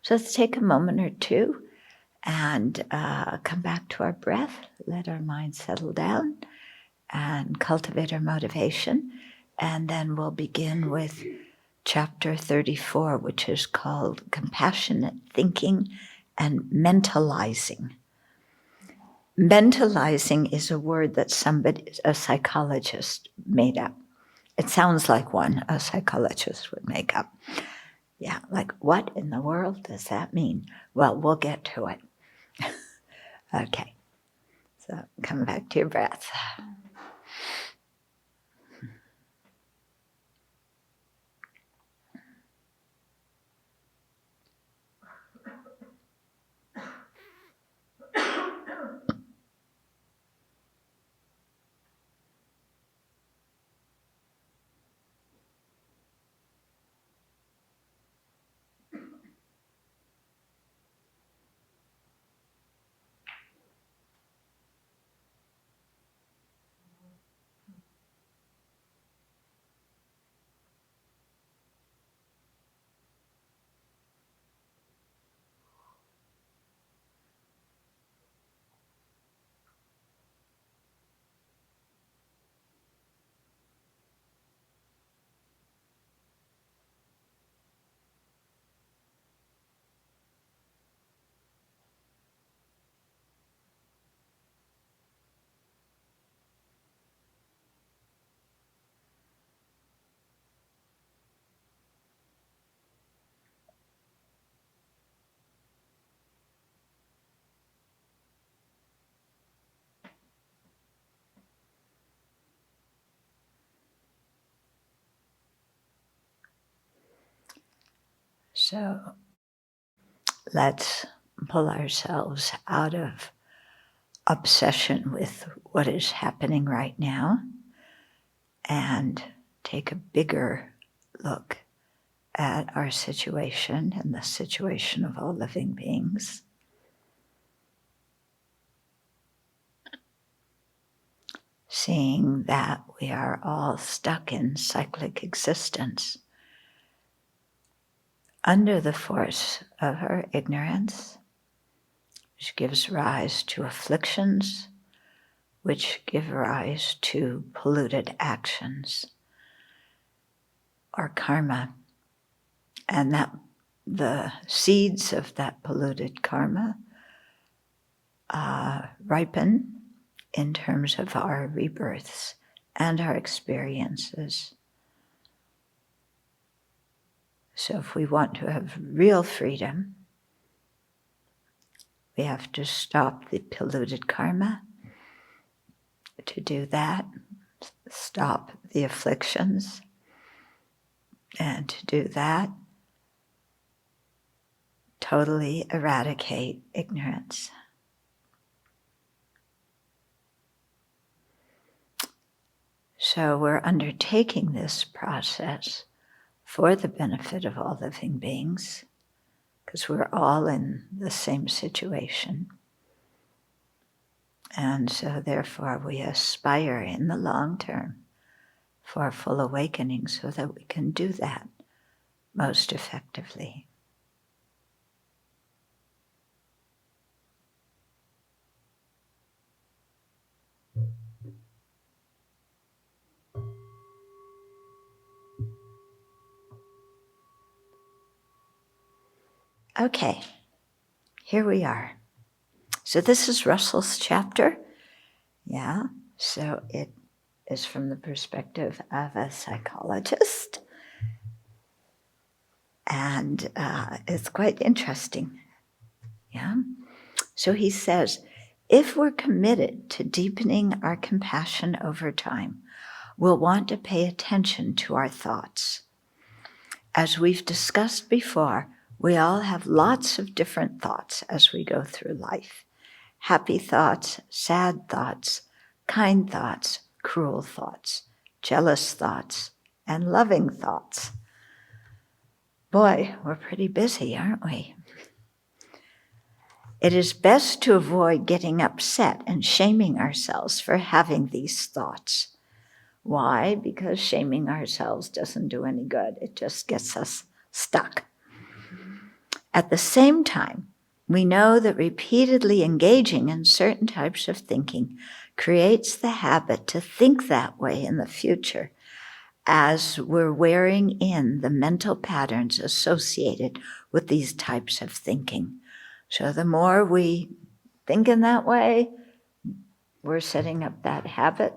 So let's take a moment or two and come back to our breath, let our mind settle down and cultivate our motivation. And then we'll begin with chapter 34, which is called Compassionate Thinking and Mentalizing. Mentalizing is a word that a psychologist made up. It sounds like one a psychologist would make up. Yeah, like what in the world does that mean? Well, we'll get to it. Okay, so come back to your breath. So let's pull ourselves out of obsession with what is happening right now and take a bigger look at our situation and the situation of all living beings. Seeing that we are all stuck in cyclic existence under the force of our ignorance, which gives rise to afflictions, which give rise to polluted actions or karma, and that the seeds of that polluted karma ripen in terms of our rebirths and our experiences. So if we want to have real freedom, we have to stop the polluted karma. To do that, stop the afflictions. And to do that, totally eradicate ignorance. So we're undertaking this process for the benefit of all living beings, because we're all in the same situation. And so therefore we aspire in the long term for full awakening so that we can do that most effectively. Okay, here we are. So this is Russell's chapter. Yeah, so it is from the perspective of a psychologist. And it's quite interesting. Yeah. So he says, if we're committed to deepening our compassion over time, we'll want to pay attention to our thoughts. As we've discussed before, we all have lots of different thoughts as we go through life. Happy thoughts, sad thoughts, kind thoughts, cruel thoughts, jealous thoughts, and loving thoughts. Boy, we're pretty busy, aren't we? It is best to avoid getting upset and shaming ourselves for having these thoughts. Why? Because shaming ourselves doesn't do any good. It just gets us stuck. At the same time, we know that repeatedly engaging in certain types of thinking creates the habit to think that way in the future, as we're wearing in the mental patterns associated with these types of thinking. So the more we think in that way, we're setting up that habit,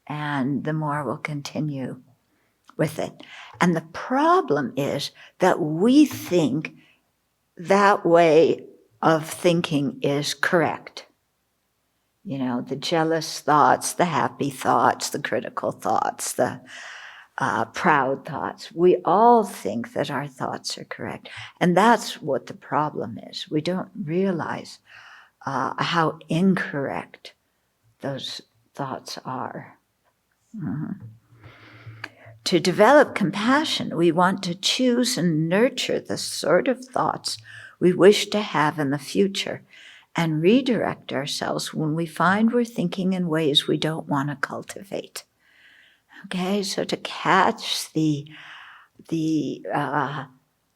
and the more we'll continue with it. And the problem is that we think that way of thinking is correct. You know, the jealous thoughts, the happy thoughts, the critical thoughts, the proud thoughts. We all think that our thoughts are correct. And that's what the problem is. We don't realize how incorrect those thoughts are. Mm-hmm. To develop compassion, we want to choose and nurture the sort of thoughts we wish to have in the future and redirect ourselves when we find we're thinking in ways we don't want to cultivate. Okay, so to catch the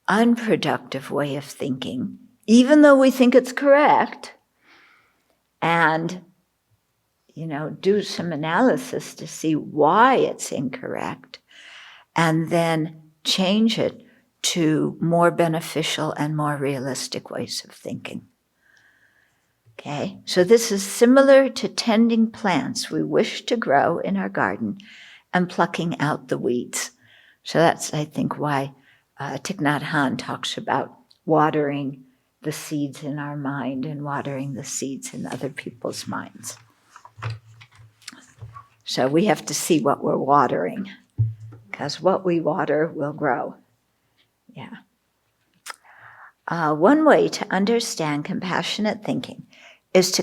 unproductive way of thinking, even though we think it's correct, and do some analysis to see why it's incorrect, and then change it to more beneficial and more realistic ways of thinking. Okay, so this is similar to tending plants we wish to grow in our garden and plucking out the weeds. So that's, I think, why Thich Nhat Hanh talks about watering the seeds in our mind and watering the seeds in other people's minds. So we have to see what we're watering, because what we water will grow. Yeah. One way to understand compassionate thinking is to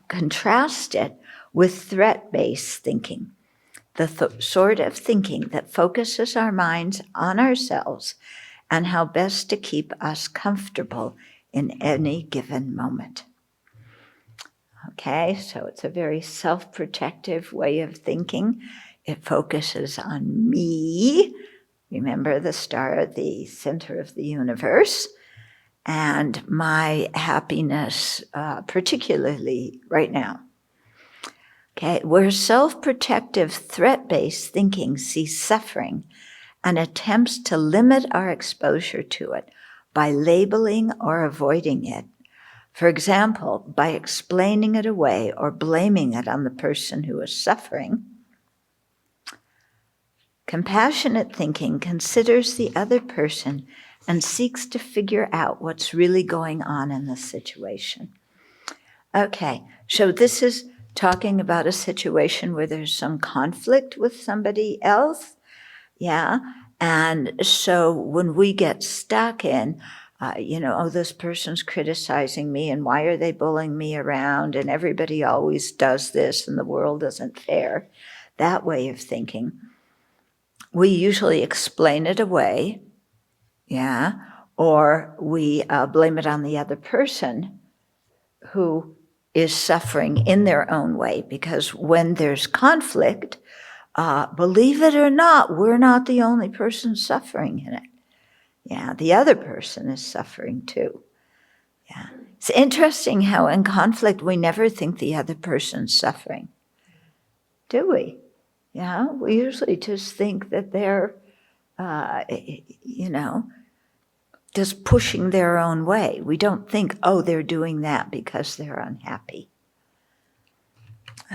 contrast it with threat-based thinking, the sort of thinking that focuses our minds on ourselves and how best to keep us comfortable in any given moment. Okay, so it's a very self-protective way of thinking. It focuses on me. Remember, the star at the center of the universe, and my happiness, particularly right now. Okay, where self-protective, threat-based thinking sees suffering and attempts to limit our exposure to it by labeling or avoiding it. For example, by explaining it away or blaming it on the person who is suffering. Compassionate thinking considers the other person and seeks to figure out what's really going on in the situation. Okay, so this is talking about a situation where there's some conflict with somebody else. Yeah, and so when we get stuck in, this person's criticizing me, and why are they bullying me around, and everybody always does this, and the world isn't fair, that way of thinking, we usually explain it away, yeah, or we blame it on the other person who is suffering in their own way, because when there's conflict, believe it or not, we're not the only person suffering in it. Yeah, the other person is suffering too. Yeah, it's interesting how in conflict we never think the other person's suffering, do we? Yeah, we usually just think that they're, just pushing their own way. We don't think, oh, they're doing that because they're unhappy.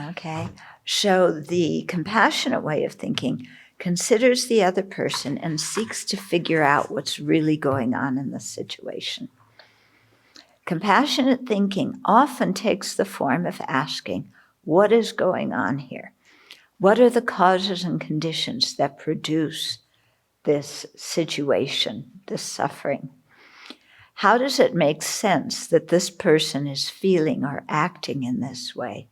Okay, so the compassionate way of thinking considers the other person and seeks to figure out what's really going on in the situation. Compassionate thinking often takes the form of asking, what is going on here? What are the causes and conditions that produce this situation, this suffering? How does it make sense that this person is feeling or acting in this way?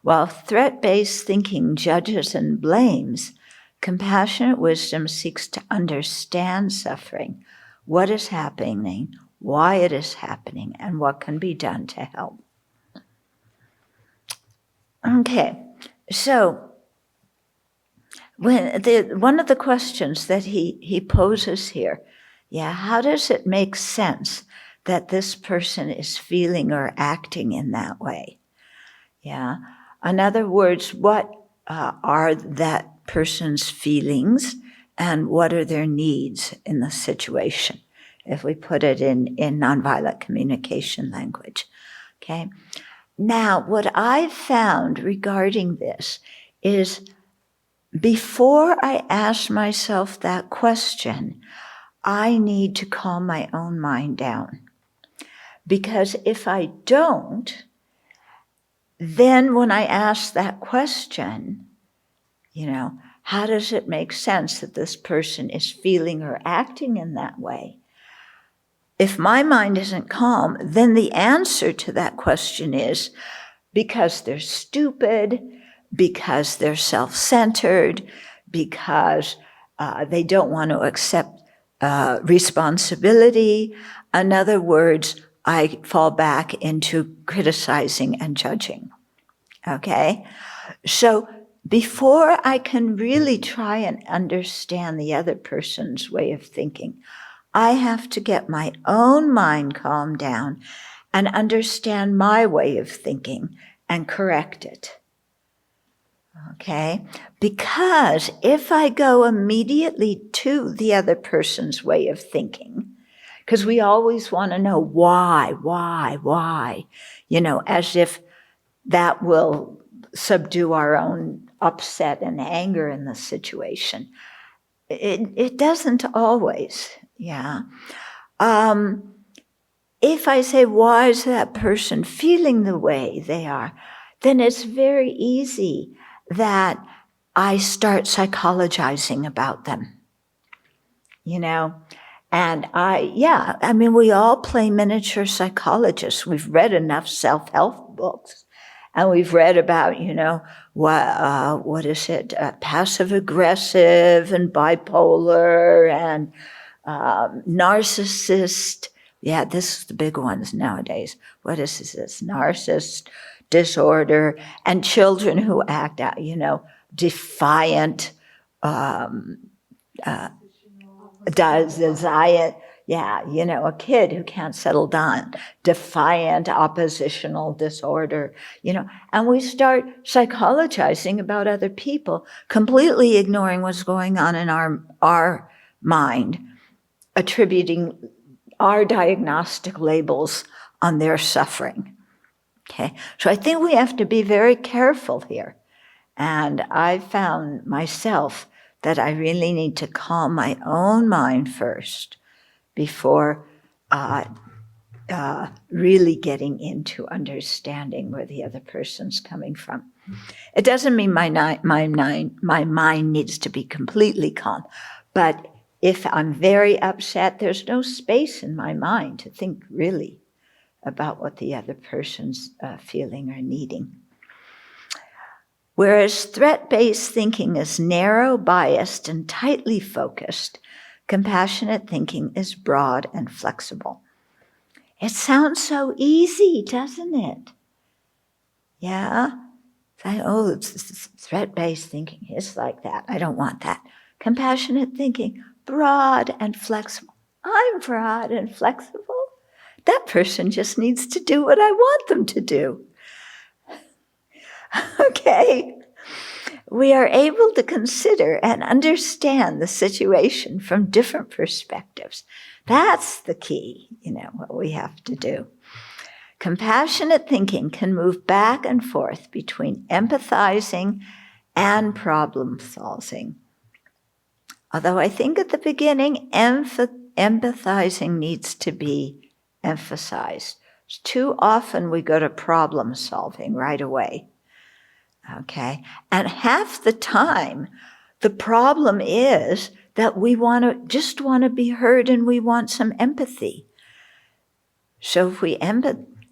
While threat-based thinking judges and blames, compassionate wisdom seeks to understand suffering, what is happening, why it is happening, and what can be done to help. Okay, so one of the questions that he poses here Yeah, how does it make sense that this person is feeling or acting in that way? Yeah. In other words, what are that person's feelings and what are their needs in the situation, if we put it in nonviolent communication language? Okay. Now, what I've found regarding this is before I ask myself that question, I need to calm my own mind down. Because if I don't, then when I ask that question, how does it make sense that this person is feeling or acting in that way? If my mind isn't calm, then the answer to that question is because they're stupid, because they're self-centered, because they don't want to accept responsibility. In other words, I fall back into criticizing and judging. Okay? So before I can really try and understand the other person's way of thinking, I have to get my own mind calmed down and understand my way of thinking and correct it. Okay? Because if I go immediately to the other person's way of thinking, because we always want to know why, as if that will subdue our own upset and anger in the situation. It doesn't always, yeah. If I say, why is that person feeling the way they are, then it's very easy that I start psychologizing about them, And we all play miniature psychologists. We've read enough self-help books. And we've read about, what is it, passive-aggressive and bipolar and narcissist. Yeah, this is the big ones nowadays. What is this? Narcissist disorder and children who act out, defiant, desire. Yeah, a kid who can't settle down, defiant, oppositional disorder, and we start psychologizing about other people, completely ignoring what's going on in our mind, attributing our diagnostic labels on their suffering. Okay, so I think we have to be very careful here. And I found myself that I really need to calm my own mind first before really getting into understanding where the other person's coming from. It doesn't mean my mind needs to be completely calm, but if I'm very upset, there's no space in my mind to think really about what the other person's feeling or needing. Whereas threat-based thinking is narrow, biased, and tightly focused, compassionate thinking is broad and flexible. It sounds so easy, doesn't it? Yeah? It's threat-based thinking is like that. I don't want that. Compassionate thinking, broad and flexible. I'm broad and flexible. That person just needs to do what I want them to do. Okay? We are able to consider and understand the situation from different perspectives. That's the key, what we have to do. Compassionate thinking can move back and forth between empathizing and problem solving. Although I think at the beginning, empathizing needs to be emphasized. Too often we go to problem solving right away. Okay? And half the time, the problem is that we just want to be heard and we want some empathy. So if we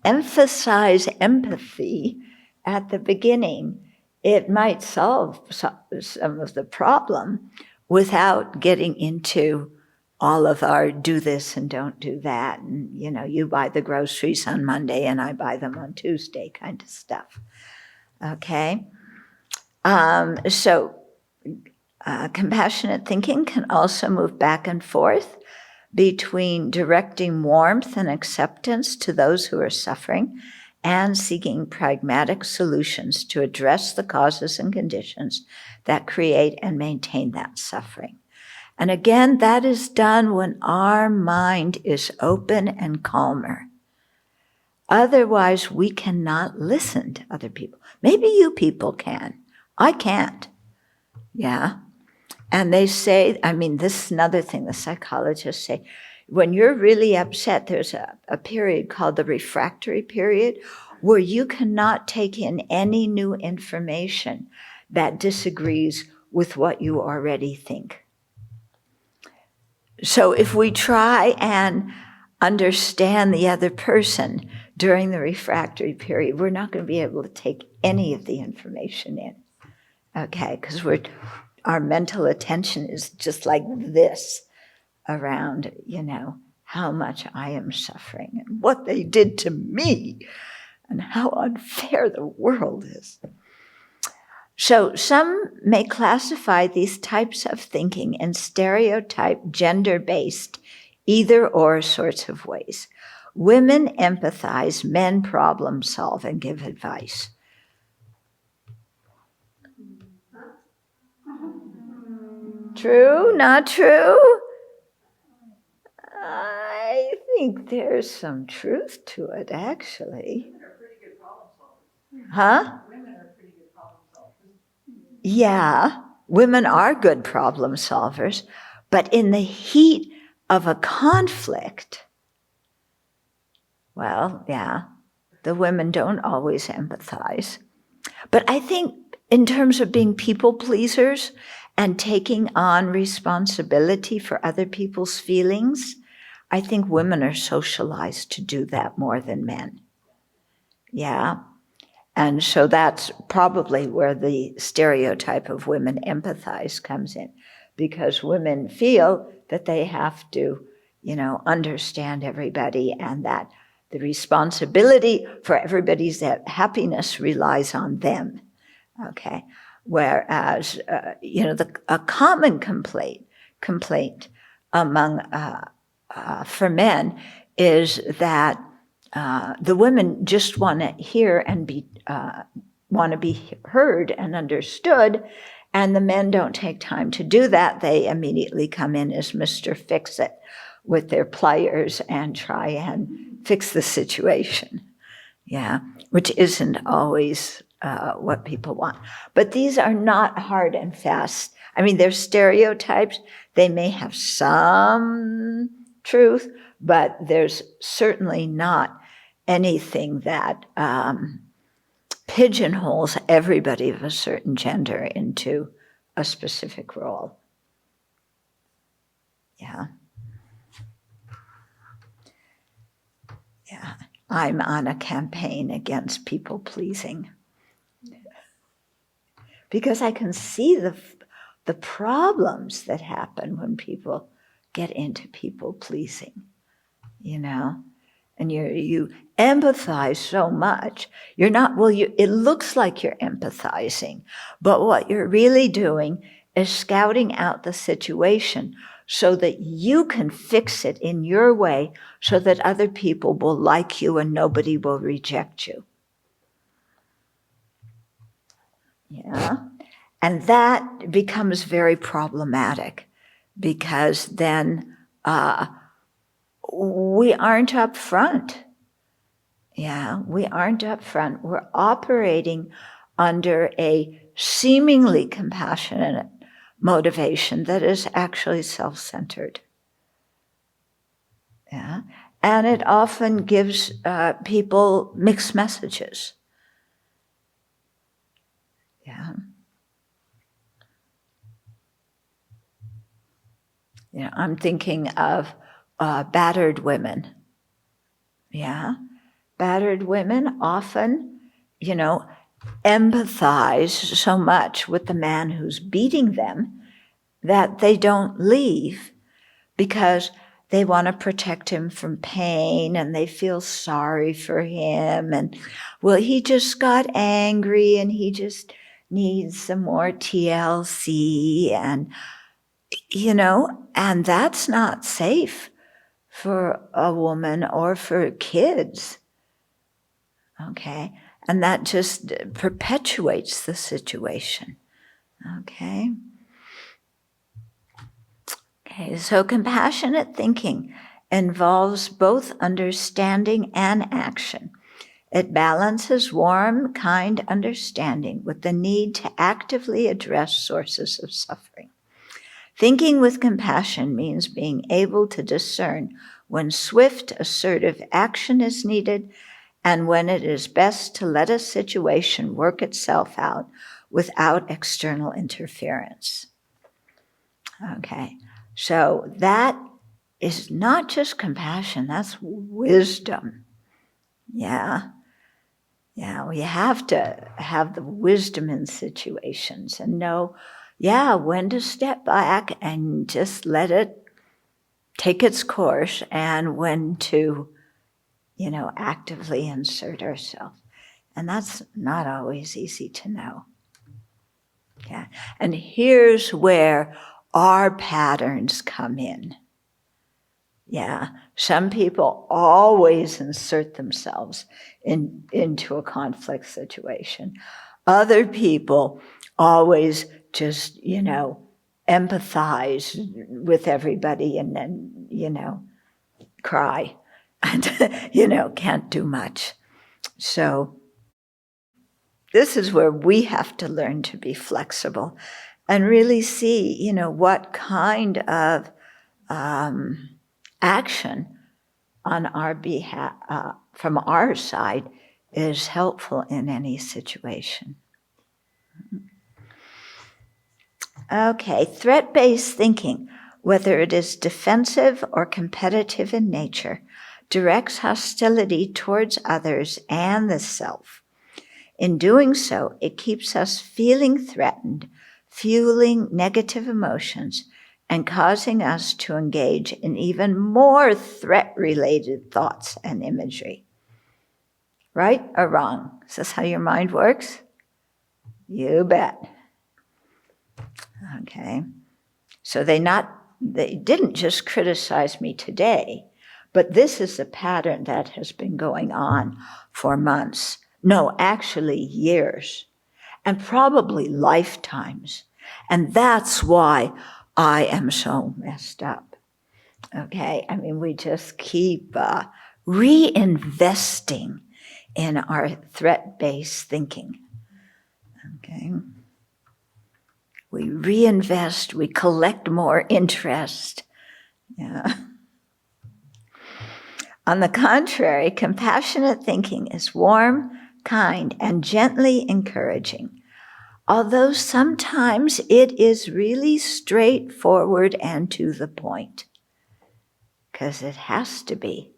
emphasize empathy at the beginning, it might solve some of the problem without getting into all of our do this and don't do that. And, you buy the groceries on Monday and I buy them on Tuesday kind of stuff. Okay? So compassionate thinking can also move back and forth between directing warmth and acceptance to those who are suffering and seeking pragmatic solutions to address the causes and conditions that create and maintain that suffering. And again, that is done when our mind is open and calmer. Otherwise, we cannot listen to other people. Maybe you people can. I can't. Yeah. And they say, I mean, this is another thing the psychologists say, when you're really upset, there's a period called the refractory period where you cannot take in any new information that disagrees with what you already think. So if we try and understand the other person during the refractory period, we're not going to be able to take any of the information in, okay? Because our mental attention is just like this around, how much I am suffering and what they did to me and how unfair the world is. So some may classify these types of thinking in stereotype, gender-based, either-or sorts of ways. Women empathize, men problem solve and give advice. True? Not true? I think there's some truth to it, actually. Women are pretty good problem solvers. Huh? Women are pretty good problem solvers. Yeah, women are good problem solvers, but in the heat of a conflict, well, yeah, the women don't always empathize. But I think in terms of being people pleasers and taking on responsibility for other people's feelings, I think women are socialized to do that more than men. Yeah. And so that's probably where the stereotype of women empathize comes in, because women feel that they have to, understand everybody and that the responsibility for everybody's happiness relies on them, okay? Whereas, a common complaint among, for men is that the women just want to hear and want to be heard and understood, and the men don't take time to do that. They immediately come in as Mr. Fix-It with their pliers and try and fix the situation, yeah, which isn't always what people want. But these are not hard and fast. I mean, they're stereotypes. They may have some truth, but there's certainly not anything that pigeonholes everybody of a certain gender into a specific role. Yeah. Yeah. I'm on a campaign against people pleasing because I can see the problems that happen when people get into people pleasing, and you empathize so much. You're not, it looks like you're empathizing, but what you're really doing is scouting out the situation so that you can fix it in your way so that other people will like you and nobody will reject you. Yeah. And that becomes very problematic because then we aren't up front. Yeah, we aren't up front. We're operating under a seemingly compassionate motivation that is actually self-centered. Yeah, and it often gives people mixed messages. Yeah. I'm thinking of battered women. Yeah. Battered women often, empathize so much with the man who's beating them that they don't leave because they want to protect him from pain and they feel sorry for him. And, he just got angry and he just needs some more TLC and, and that's not safe for a woman or for kids. Okay? And that just perpetuates the situation. Okay? Okay, so compassionate thinking involves both understanding and action. It balances warm, kind understanding with the need to actively address sources of suffering. Thinking with compassion means being able to discern when swift, assertive action is needed and when it is best to let a situation work itself out without external interference. Okay, so that is not just compassion, that's wisdom. Yeah. Yeah, we have to have the wisdom in situations and know, when to step back and just let it take its course and when to, actively insert ourselves. And that's not always easy to know. Yeah. And here's where our patterns come in. Yeah, some people always insert themselves into a conflict situation. Other people always just, empathize with everybody and then, cry and, can't do much. So this is where we have to learn to be flexible and really see, what kind of action on our behalf, from our side, is helpful in any situation. Okay, threat-based thinking, whether it is defensive or competitive in nature, directs hostility towards others and the self. In doing so, it keeps us feeling threatened, fueling negative emotions, and causing us to engage in even more threat-related thoughts and imagery. Right or wrong? Is this how your mind works? You bet. Okay. So they didn't just criticize me today, but this is a pattern that has been going on for months. No, actually years, and probably lifetimes. And that's why I am so messed up. Okay, I mean, we just keep reinvesting in our threat-based thinking. Okay, we reinvest, we collect more interest. Yeah. On the contrary, compassionate thinking is warm, kind, and gently encouraging. Although sometimes it is really straightforward and to the point. Because it has to be.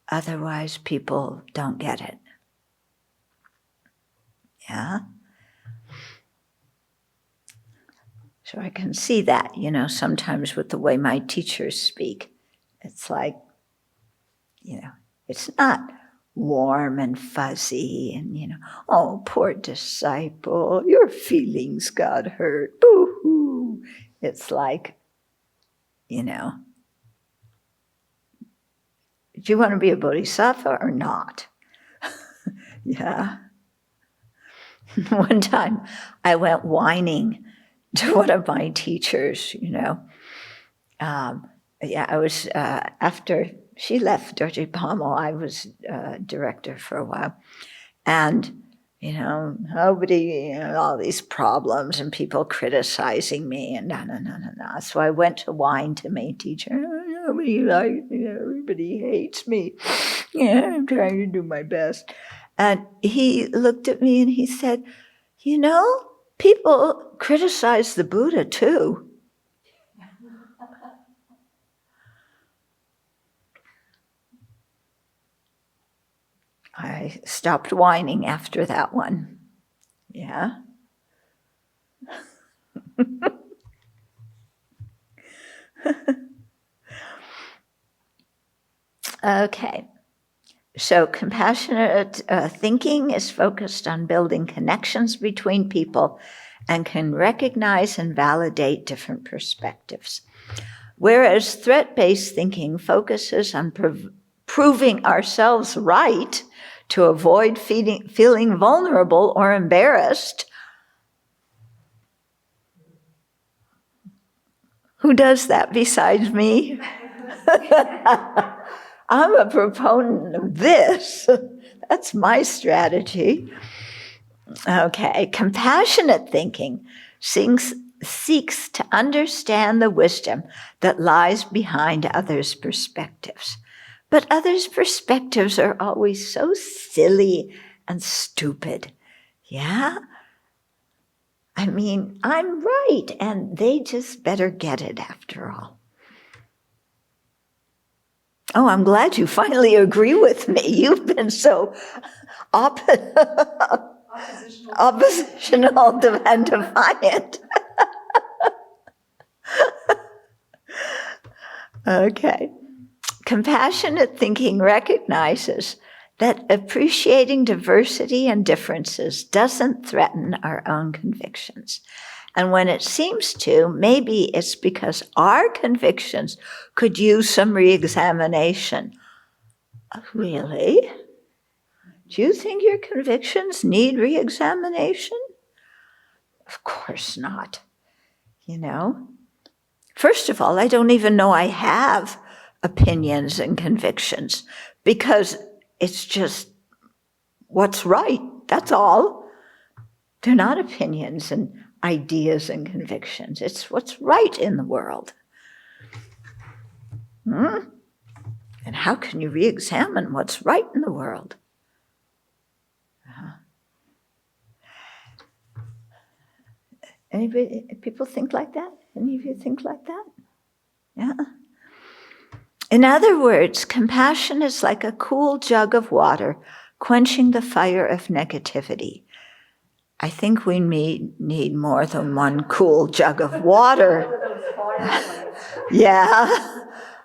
Otherwise, people don't get it. Yeah? So I can see that, sometimes with the way my teachers speak. It's like, it's not warm and fuzzy and, oh, poor disciple, your feelings got hurt, boo-hoo. It's like, do you want to be a bodhisattva or not? Yeah. One time I went whining to one of my teachers, I was, after she left Dorje Pommel, I was director for a while. And, nobody, all these problems and people criticizing me and no. So I went to whine to my teacher. Nobody likes me, everybody hates me. Yeah, I'm trying to do my best. And he looked at me and he said, people criticize the Buddha too. I stopped whining after that one. Yeah. Okay. So compassionate thinking is focused on building connections between people and can recognize and validate different perspectives. Whereas threat-based thinking focuses on proving ourselves right to avoid feeling vulnerable or embarrassed. Who does that besides me? I'm a proponent of this. That's my strategy. Okay, compassionate thinking seeks to understand the wisdom that lies behind others' perspectives. But others' perspectives are always so silly and stupid. Yeah? I mean, I'm right, and they just better get it after all. Oh, I'm glad you finally agree with me. You've been so oppositional and defiant. Okay. Compassionate thinking recognizes that appreciating diversity and differences doesn't threaten our own convictions. And when it seems to, maybe it's because our convictions could use some re-examination. Really? Do you think your convictions need re-examination? Of course not. You know? First of all, I don't even know I have opinions and convictions because it's just what's right. That's all. They're not opinions and ideas and convictions. It's what's right in the world. And how can you re-examine what's right in the world? Anybody, people think like that? Any of you think like that? Yeah. In other words, compassion is like a cool jug of water quenching the fire of negativity. I think we need more than one cool jug of water. Yeah.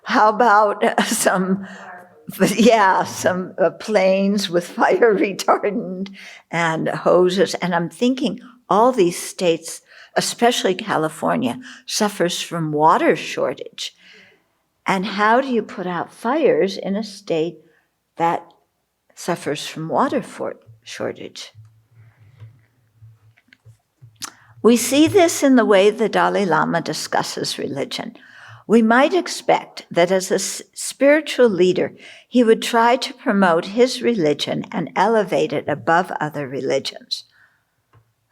How about some planes with fire retardant and hoses? And I'm thinking all these states, especially California, suffers from water shortage. And how do you put out fires in a state that suffers from water shortage? We see this in the way the Dalai Lama discusses religion. We might expect that as a spiritual leader, he would try to promote his religion and elevate it above other religions.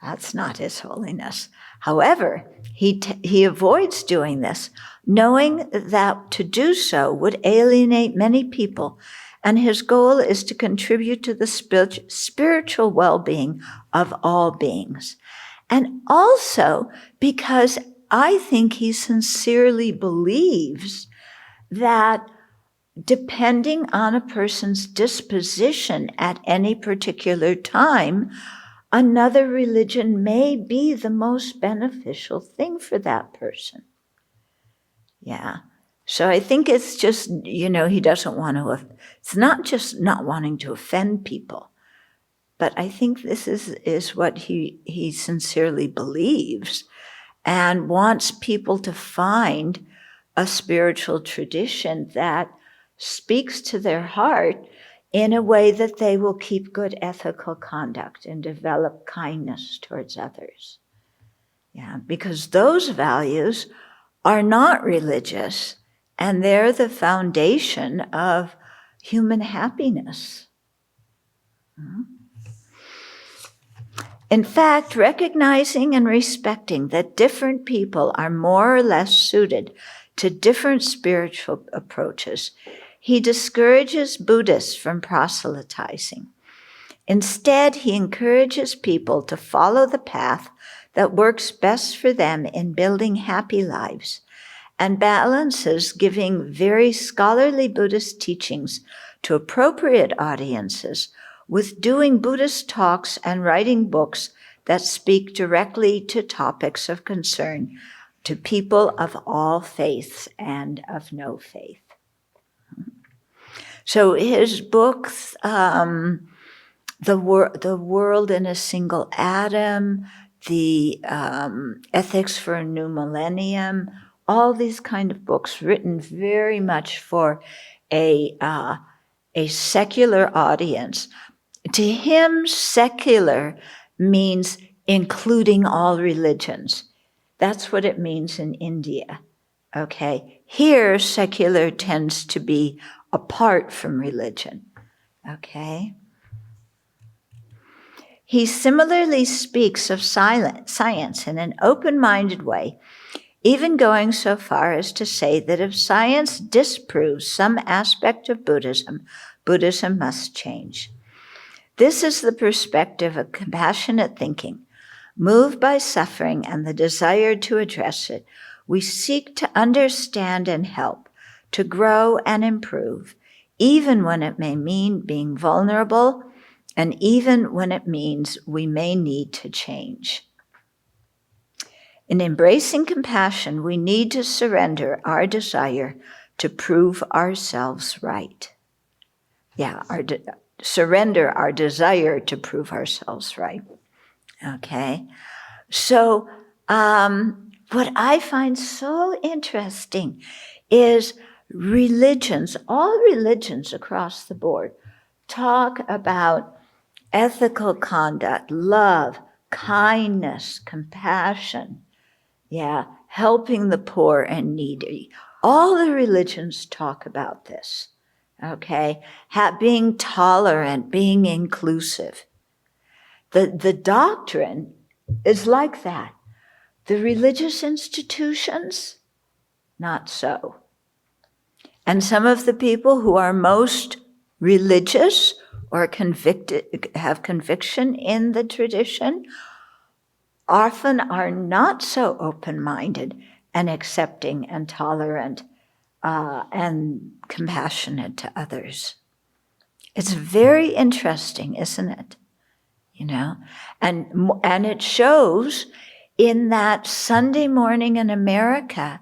That's not His Holiness. However, he avoids doing this, knowing that to do so would alienate many people, and his goal is to contribute to the spiritual well-being of all beings. And also because I think he sincerely believes that depending on a person's disposition at any particular time, another religion may be the most beneficial thing for that person. Yeah. So I think it's just, he doesn't want to, it's not just not wanting to offend people, but I think this is what he sincerely believes and wants people to find a spiritual tradition that speaks to their heart in a way that they will keep good ethical conduct and develop kindness towards others. Yeah, because those values are not religious, and they're the foundation of human happiness. In fact, recognizing and respecting that different people are more or less suited to different spiritual approaches, he discourages Buddhists from proselytizing. Instead, he encourages people to follow the path that works best for them in building happy lives, and balances giving very scholarly Buddhist teachings to appropriate audiences with doing Buddhist talks and writing books that speak directly to topics of concern to people of all faiths and of no faith. So his books, The World in a Single Atom, the Ethics for a New Millennium, all these kind of books written very much for a secular audience. To him, secular means including all religions. That's what it means in India. Okay. Here, secular tends to be apart from religion. Okay. He similarly speaks of science in an open-minded way, even going so far as to say that if science disproves some aspect of Buddhism, Buddhism must change. This is the perspective of compassionate thinking. Moved by suffering and the desire to address it, we seek to understand and help, to grow and improve, even when it may mean being vulnerable, and even when it means we may need to change. In embracing compassion, we need to surrender our desire to prove ourselves right. Surrender our desire to prove ourselves right. Okay? So, what I find so interesting is religions, all religions across the board, talk about ethical conduct, love, kindness, compassion, helping the poor and needy. All the religions talk about this, okay? Being tolerant, being inclusive. The doctrine is like that. The religious institutions, not so. And some of the people who are most religious or convicted, have conviction in the tradition, often are not so open-minded and accepting and tolerant and compassionate to others. It's very interesting, isn't it? You know, and it shows in that Sunday morning in America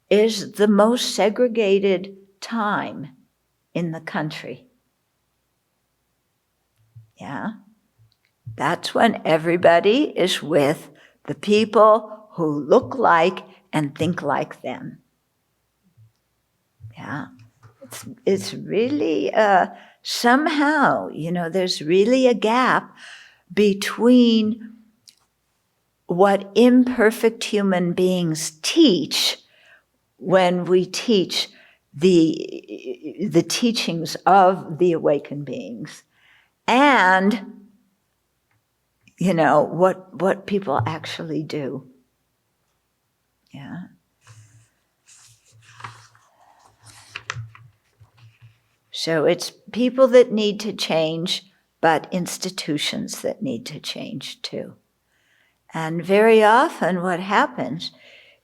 is the most segregated time in the country. Yeah. That's when everybody is with the people who look like and think like them. Yeah. It's really, somehow, you know, there's really a gap between what imperfect human beings teach when we teach the teachings of the awakened beings, and you know what people actually do. Yeah. So it's people that need to change, but institutions that need to change too. And very often what happens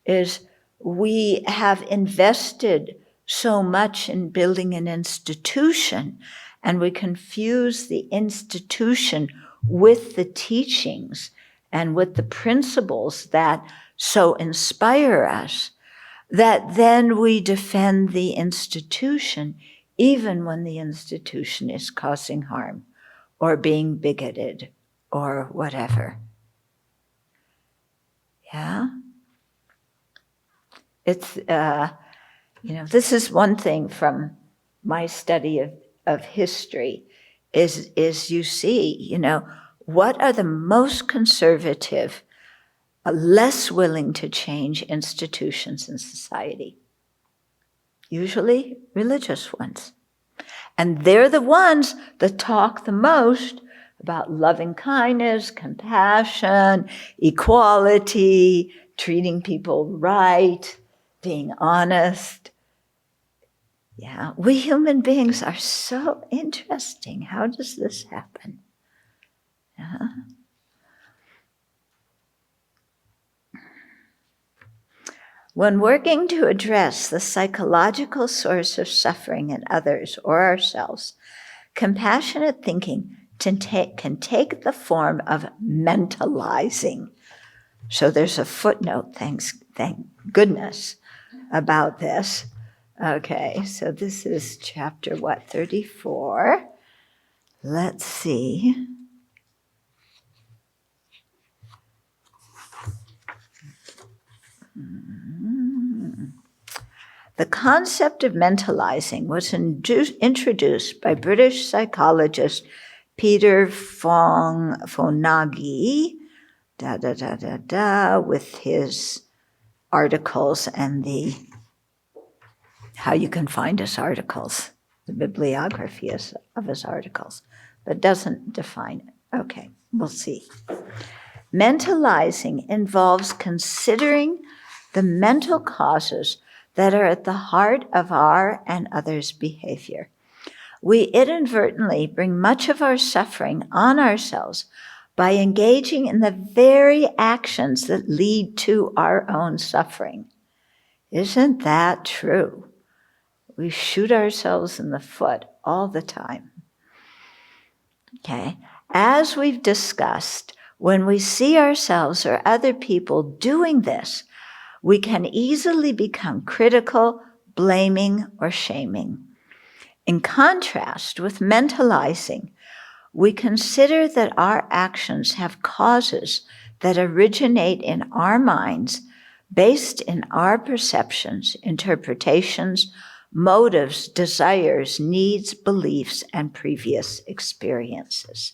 is we have invested so much in building an institution, and we confuse the institution with the teachings and with the principles that so inspire us, that then we defend the institution even when the institution is causing harm or being bigoted or whatever. Yeah? It's, you know, this is one thing from my study of history is you see, you know, what are the most conservative, less willing to change institutions in society? Usually religious ones. And they're the ones that talk the most about loving kindness, compassion, equality, treating people right, being honest. Yeah, we human beings are so interesting. How does this happen? Yeah. When working to address the psychological source of suffering in others or ourselves, compassionate thinking can take the form of mentalizing. So there's a footnote, thank goodness, about this. Okay, so this is chapter 34. Let's see. The concept of mentalizing was introduced by British psychologist Peter Fonagy, with his articles and how you can find his articles, the bibliography of his articles, but doesn't define it. Okay, we'll see. Mentalizing involves considering the mental causes that are at the heart of our and others' behavior. We inadvertently bring much of our suffering on ourselves by engaging in the very actions that lead to our own suffering. Isn't that true? We shoot ourselves in the foot all the time. Okay, as we've discussed, when we see ourselves or other people doing this, we can easily become critical, blaming, or shaming. In contrast with mentalizing, we consider that our actions have causes that originate in our minds based in our perceptions, interpretations, motives, desires, needs, beliefs, and previous experiences.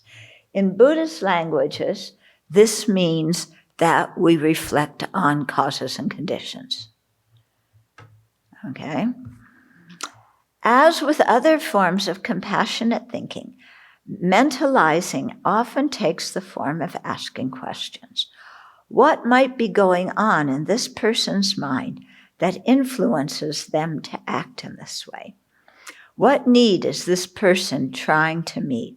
In Buddhist languages, this means that we reflect on causes and conditions. Okay? As with other forms of compassionate thinking, mentalizing often takes the form of asking questions. What might be going on in this person's mind that influences them to act in this way? What need is this person trying to meet?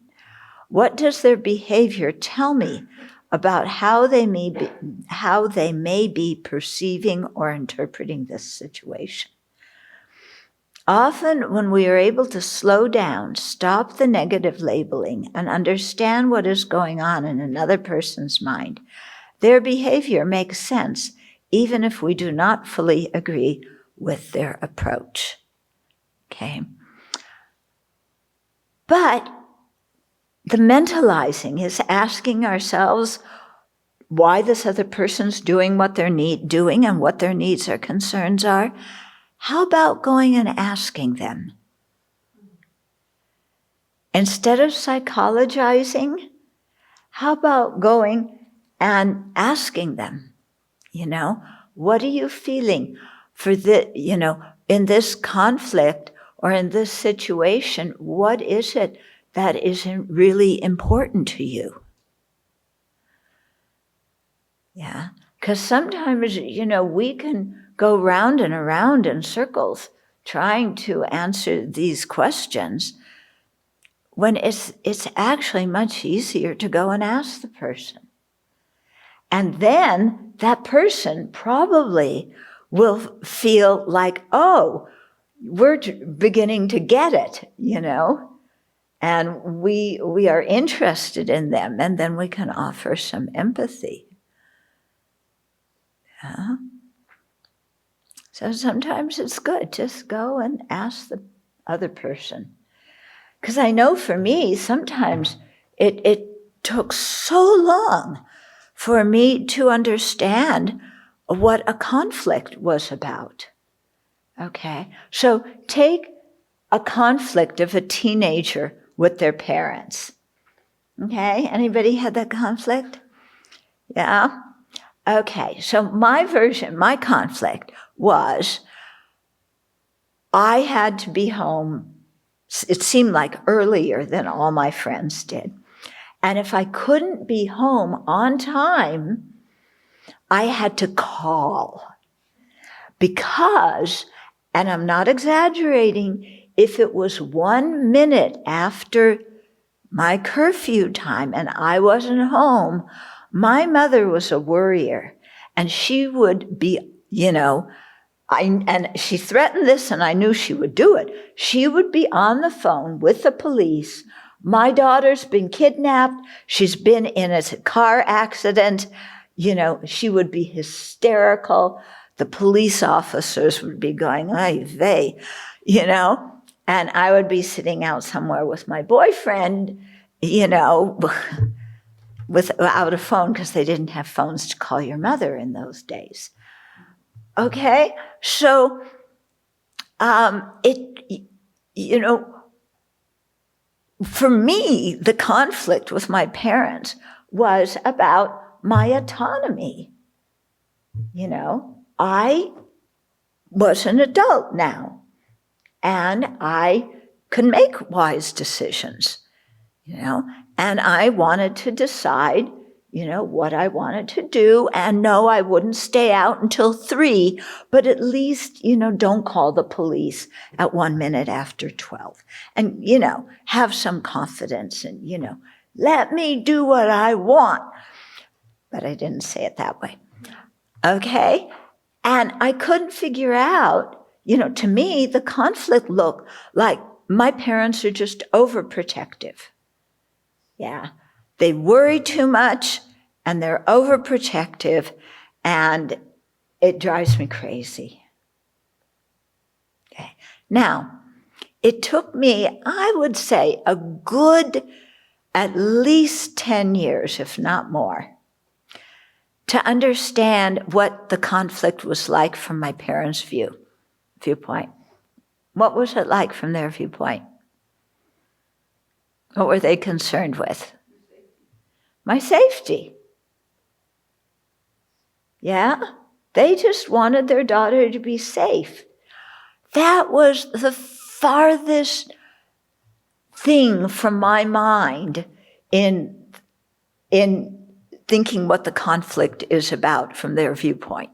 What does their behavior tell me about how they may be perceiving or interpreting this situation? Often, when we are able to slow down, stop the negative labeling, and understand what is going on in another person's mind, their behavior makes sense, even if we do not fully agree with their approach. Okay? But the mentalizing is asking ourselves why this other person's doing what they're doing and what their needs or concerns are. How about going and asking them? Instead of psychologizing, how about going and asking them, what are you feeling for in this conflict or in this situation? What is it that isn't really important to you? Yeah, because sometimes, we can go round and around in circles trying to answer these questions when it's actually much easier to go and ask the person. And then that person probably will feel like, oh, we're beginning to get it, and we are interested in them, and then we can offer some empathy. Yeah. So sometimes it's good, just go and ask the other person. Because I know for me, sometimes it took so long for me to understand what a conflict was about. Okay, so take a conflict of a teenager with their parents. Okay, anybody had that conflict? Yeah? Okay, so my conflict was I had to be home, it seemed like earlier than all my friends did. And if I couldn't be home on time, I had to call. Because, and I'm not exaggerating, if it was 1 minute after my curfew time and I wasn't home, my mother was a worrier, and she would be, and she threatened this, and I knew she would do it. She would be on the phone with the police. My daughter's been kidnapped. She's been in a car accident. She would be hysterical. The police officers would be going, ay vey, and I would be sitting out somewhere with my boyfriend, without a phone, because they didn't have phones to call your mother in those days. Okay, so For me, the conflict with my parents was about my autonomy. I was an adult now, and I could make wise decisions, and I wanted to decide, what I wanted to do, and no, I wouldn't stay out until 3, but at least, don't call the police at 1 minute after 12, and, have some confidence and, let me do what I want. But I didn't say it that way. Okay? And I couldn't figure out, to me, the conflict looked like my parents are just overprotective. Yeah. They worry too much and they're overprotective, and it drives me crazy. Okay. Now, it took me, I would say, a good at least 10 years, if not more, to understand what the conflict was like from my parents' viewpoint. What was it like from their viewpoint? What were they concerned with? My safety. Yeah? They just wanted their daughter to be safe. That was the farthest thing from my mind in thinking what the conflict is about from their viewpoint.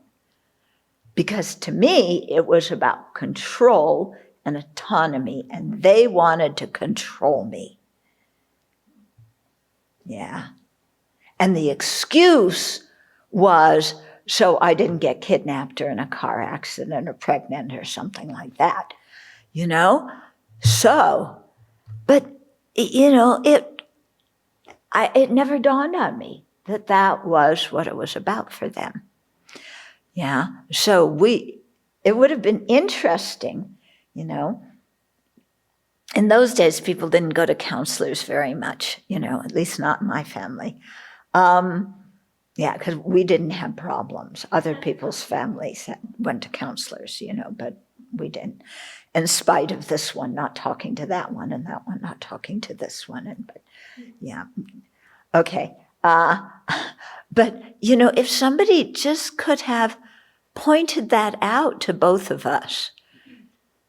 Because to me, it was about control and autonomy, and they wanted to control me. Yeah. And the excuse was so I didn't get kidnapped or in a car accident or pregnant or something like that, So, but, it never dawned on me that was what it was about for them. Yeah. So it would have been interesting, In those days, people didn't go to counselors very much, at least not in my family. Because we didn't have problems. Other people's families went to counselors, but we didn't. In spite of this one not talking to that one and that one not talking to this one. Okay. But, if somebody just could have pointed that out to both of us,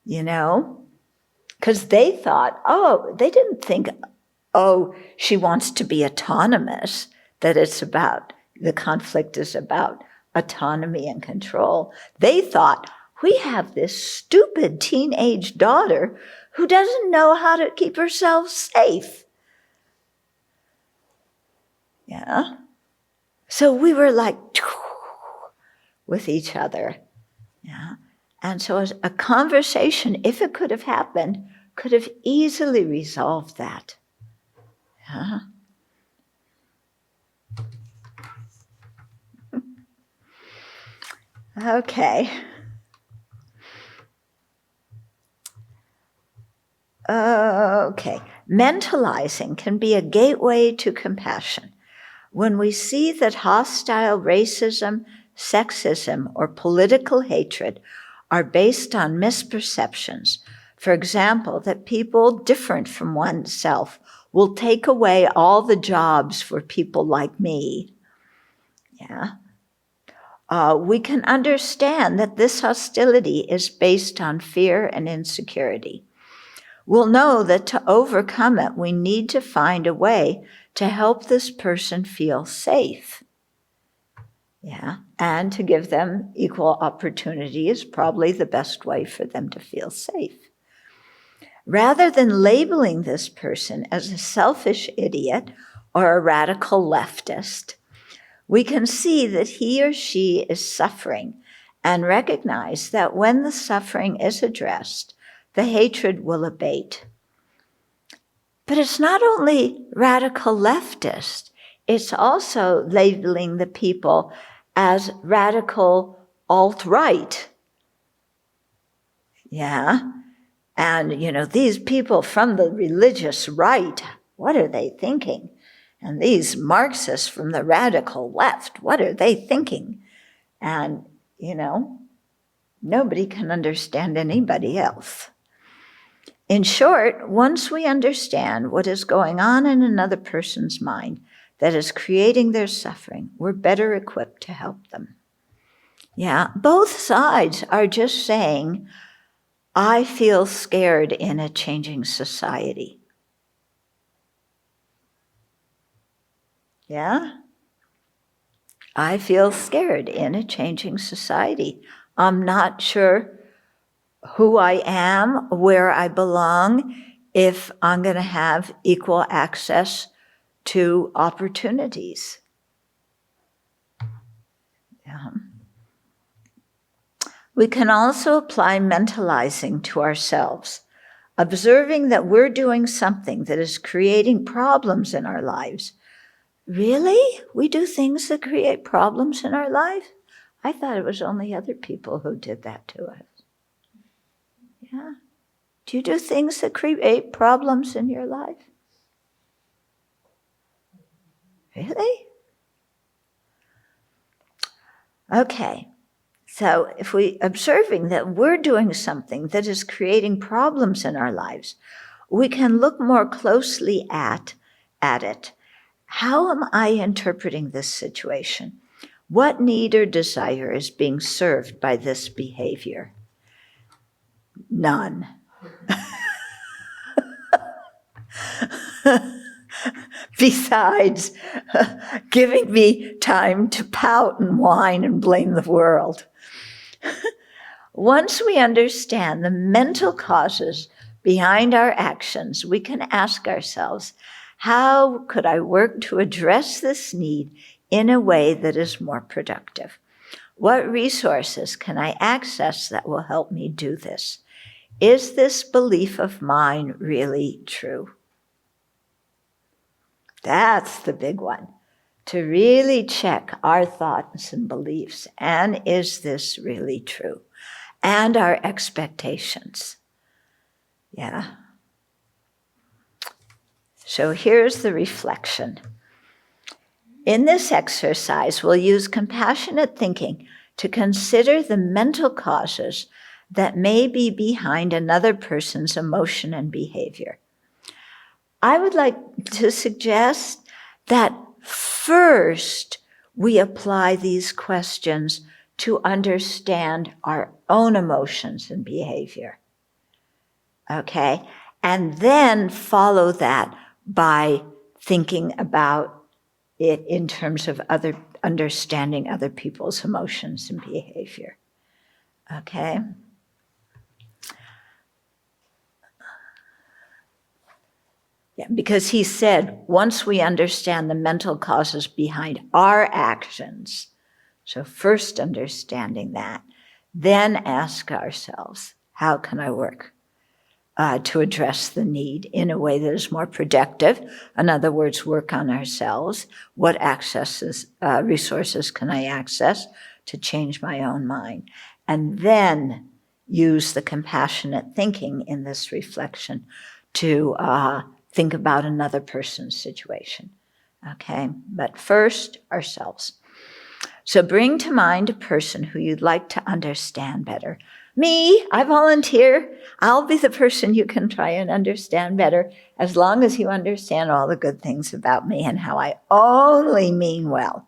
because they thought, they didn't think, she wants to be autonomous, that the conflict is about autonomy and control. They thought, we have this stupid teenage daughter who doesn't know how to keep herself safe. Yeah. So we were like with each other. Yeah. And so as a conversation, if it could have happened, could have easily resolved that. Yeah. Okay. Okay. Mentalizing can be a gateway to compassion. When we see that hostile racism, sexism, or political hatred are based on misperceptions, for example, that people different from oneself will take away all the jobs for people like me, we can understand that this hostility is based on fear and insecurity. We'll know that to overcome it, we need to find a way to help this person feel safe. And to give them equal opportunity is probably the best way for them to feel safe. Rather than labeling this person as a selfish idiot or a radical leftist, we can see that he or she is suffering and recognize that when the suffering is addressed, the hatred will abate. But it's not only radical leftist, it's also labeling the people as radical alt-right. And, these people from the religious right, what are they thinking? And these Marxists from the radical left, what are they thinking? And, Nobody can understand anybody else. In short, once we understand what is going on in another person's mind that is creating their suffering, we're better equipped to help them. Yeah, both sides are just saying, I feel scared in a changing society. Yeah? I feel scared in a changing society. I'm not sure who I am, where I belong, if I'm going to have equal access to opportunities. Yeah. We can also apply mentalizing to ourselves, observing that we're doing something that is creating problems in our lives. Really? We do things that create problems in our life? I thought it was only other people who did that to us. Yeah. Do you do things that create problems in your life? Really? Okay. So if we observing that we're doing something that is creating problems in our lives, we can look more closely at it. How am I interpreting this situation? What need or desire is being served by this behavior? None. Besides giving me time to pout and whine and blame the world. Once we understand the mental causes behind our actions, we can ask ourselves, how could I work to address this need in a way that is more productive? What resources can I access that will help me do this? Is this belief of mine really true? That's the big one, to really check our thoughts and beliefs. And is this really true? And our expectations. Yeah. So here's the reflection. In this exercise, we'll use compassionate thinking to consider the mental causes that may be behind another person's emotion and behavior. I would like to suggest that first we apply these questions to understand our own emotions and behavior. Okay? And then follow that by thinking about it in terms of understanding other people's emotions and behavior. Okay? Yeah, because he said, once we understand the mental causes behind our actions, so first understanding that, then ask ourselves, how can I work to address the need in a way that is more productive? In other words, work on ourselves. What resources can I access to change my own mind? And then use the compassionate thinking in this reflection to think about another person's situation. Okay, but first, ourselves. So bring to mind a person who you'd like to understand better. Me, I volunteer. I'll be the person you can try and understand better, as long as you understand all the good things about me and how I only mean well.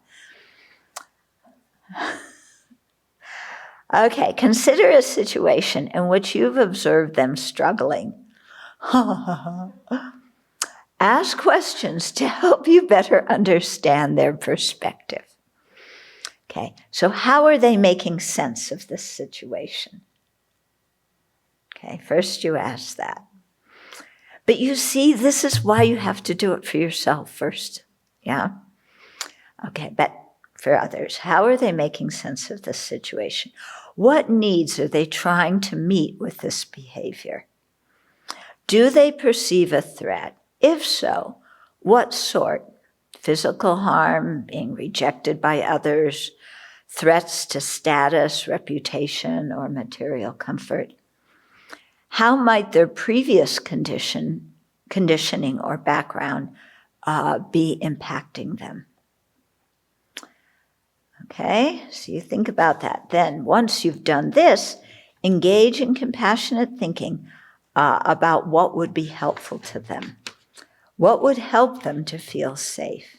Okay, consider a situation in which you've observed them struggling. Ask questions to help you better understand their perspective. Okay, so how are they making sense of this situation? Okay, first you ask that. But you see, this is why you have to do it for yourself first. Yeah? Okay, but for others, how are they making sense of this situation? What needs are they trying to meet with this behavior? Do they perceive a threat? If so, what sort? Physical harm, being rejected by others, threats to status, reputation, or material comfort? How might their previous conditioning or background be impacting them? Okay, so you think about that. Then once you've done this, engage in compassionate thinking about what would be helpful to them. What would help them to feel safe?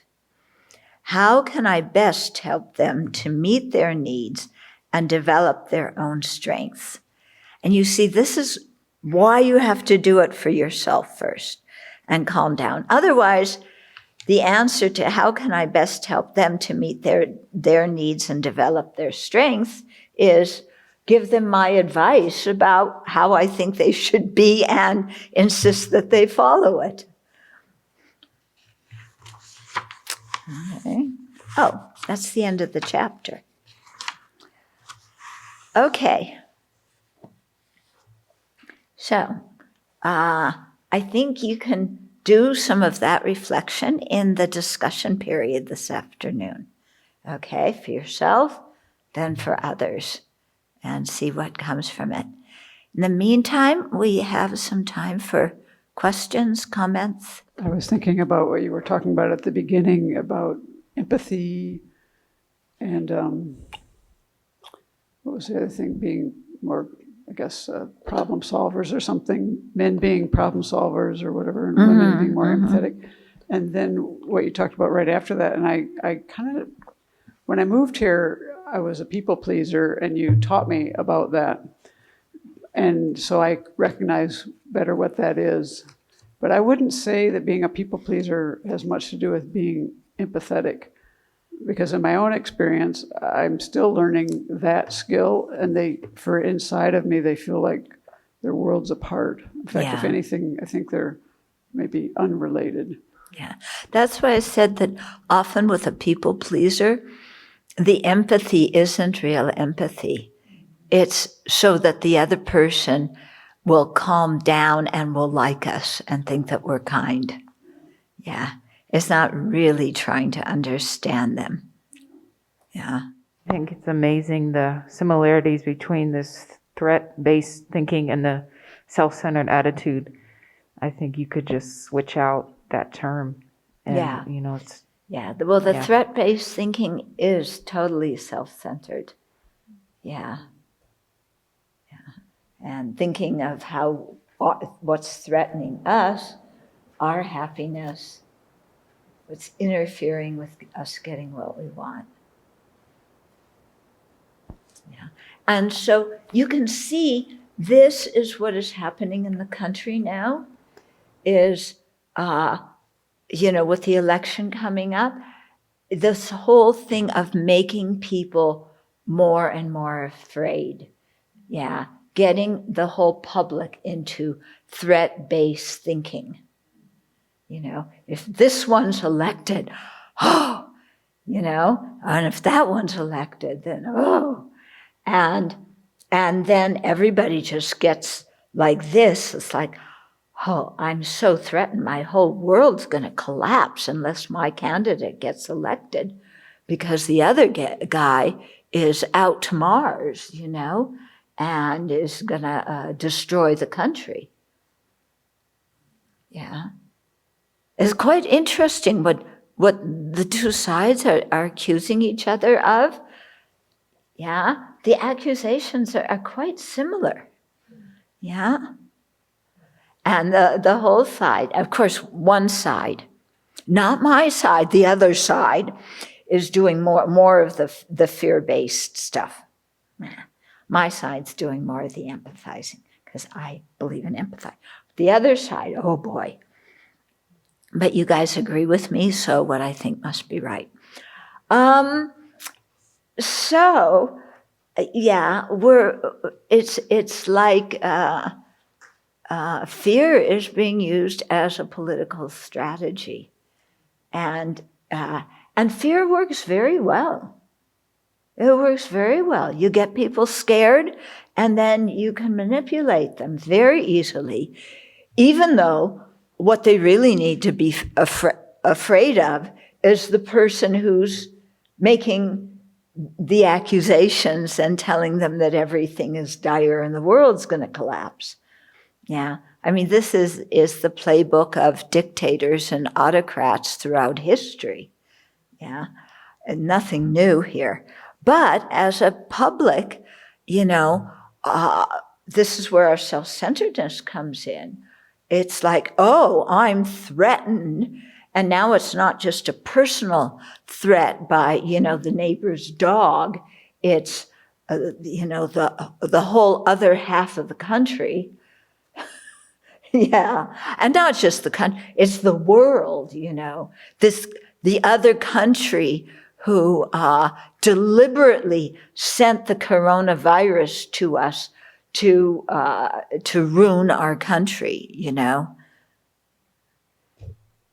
How can I best help them to meet their needs and develop their own strengths? And you see, this is why you have to do it for yourself first and calm down. Otherwise, the answer to how can I best help them to meet their needs and develop their strengths is give them my advice about how I think they should be and insist that they follow it. Okay. Oh, that's the end of the chapter. Okay. So, I think you can do some of that reflection in the discussion period this afternoon. Okay, for yourself, then for others, and see what comes from it. In the meantime, we have some time for questions, comments. I was thinking about what you were talking about at the beginning about empathy and what was the other thing, being more, I guess, problem solvers or something, men being problem solvers or whatever, and women being more empathetic. And then what you talked about right after that, and I kind of, when I moved here, I was a people pleaser, and you taught me about that. And so I recognize better what that is. But I wouldn't say that being a people pleaser has much to do with being empathetic, because in my own experience, I'm still learning that skill, and for inside of me, they feel like they're worlds apart. In fact, if anything, I think they're maybe unrelated. Yeah, that's why I said that often with a people pleaser, the empathy isn't real empathy. It's so that the other person will calm down and will like us and think that we're kind. Yeah, it's not really trying to understand them. Yeah. I think it's amazing the similarities between this threat-based thinking and the self-centered attitude. I think you could just switch out that term. And, you know, it's... Yeah, well, the threat-based thinking is totally self-centered. Yeah. And thinking of what's threatening us, our happiness, what's interfering with us getting what we want. Yeah. And so you can see this is what is happening in the country now, is, with the election coming up, this whole thing of making people more and more afraid. Yeah. Getting the whole public into threat-based thinking. If this one's elected, and if that one's elected, then, and then everybody just gets like this. It's like, I'm so threatened. My whole world's going to collapse unless my candidate gets elected because the other guy is out to Mars, and is going to destroy the country. Yeah. It's quite interesting what the two sides are accusing each other of. Yeah. The accusations are quite similar. Yeah. And the whole side, of course, one side, not my side, the other side, is doing more of the fear-based stuff. My side's doing more of the empathizing because I believe in empathy. The other side, oh boy. But you guys agree with me, so what I think must be right. It's like fear is being used as a political strategy, and fear works very well. It works very well. You get people scared, and then you can manipulate them very easily, even though what they really need to be afraid of is the person who's making the accusations and telling them that everything is dire and the world's going to collapse. Yeah. I mean, this is the playbook of dictators and autocrats throughout history. Yeah. And nothing new here. But as a public, this is where our self-centeredness comes in. It's like, oh, I'm threatened. And now it's not just a personal threat by, the neighbor's dog. It's, the whole other half of the country. Yeah. And not just the country, it's the world, the other country who deliberately sent the coronavirus to us to ruin our country,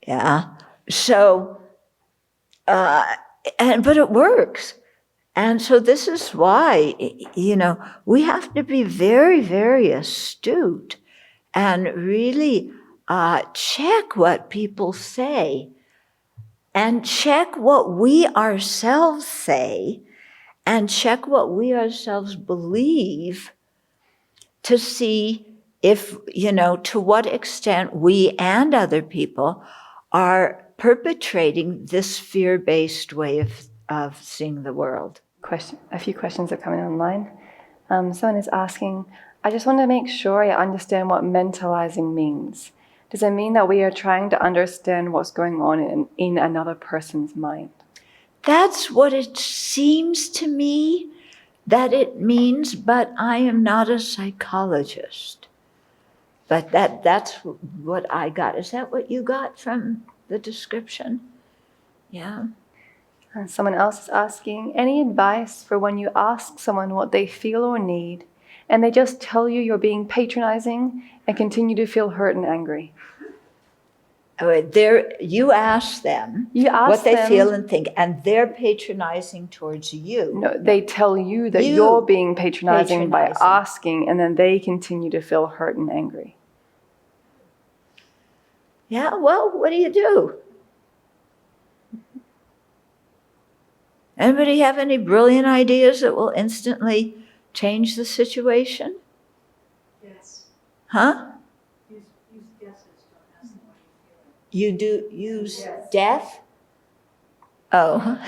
Yeah. So, but it works. And so this is why, we have to be very, very astute and really check what people say and check what we ourselves say and check what we ourselves believe to see if, to what extent we and other people are perpetrating this fear-based way of seeing the world. A few questions are coming online. Someone is asking, I just want to make sure I understand what mentalizing means. Does it mean that we are trying to understand what's going on in another person's mind? That's what it seems to me that it means, but I am not a psychologist. But that's what I got. Is that what you got from the description? Yeah. Someone else is asking, any advice for when you ask someone what they feel or need, and they just tell you you're being patronizing and continue to feel hurt and angry? You ask them what they feel and think, and they're patronizing towards you. No, they tell you that you're being patronizing by asking, and then they continue to feel hurt and angry. Yeah, well, what do you do? Anybody have any brilliant ideas that will instantly change the situation? Yes. Huh? Use guesses. Don't ask them what you're feeling. You do use death? Oh.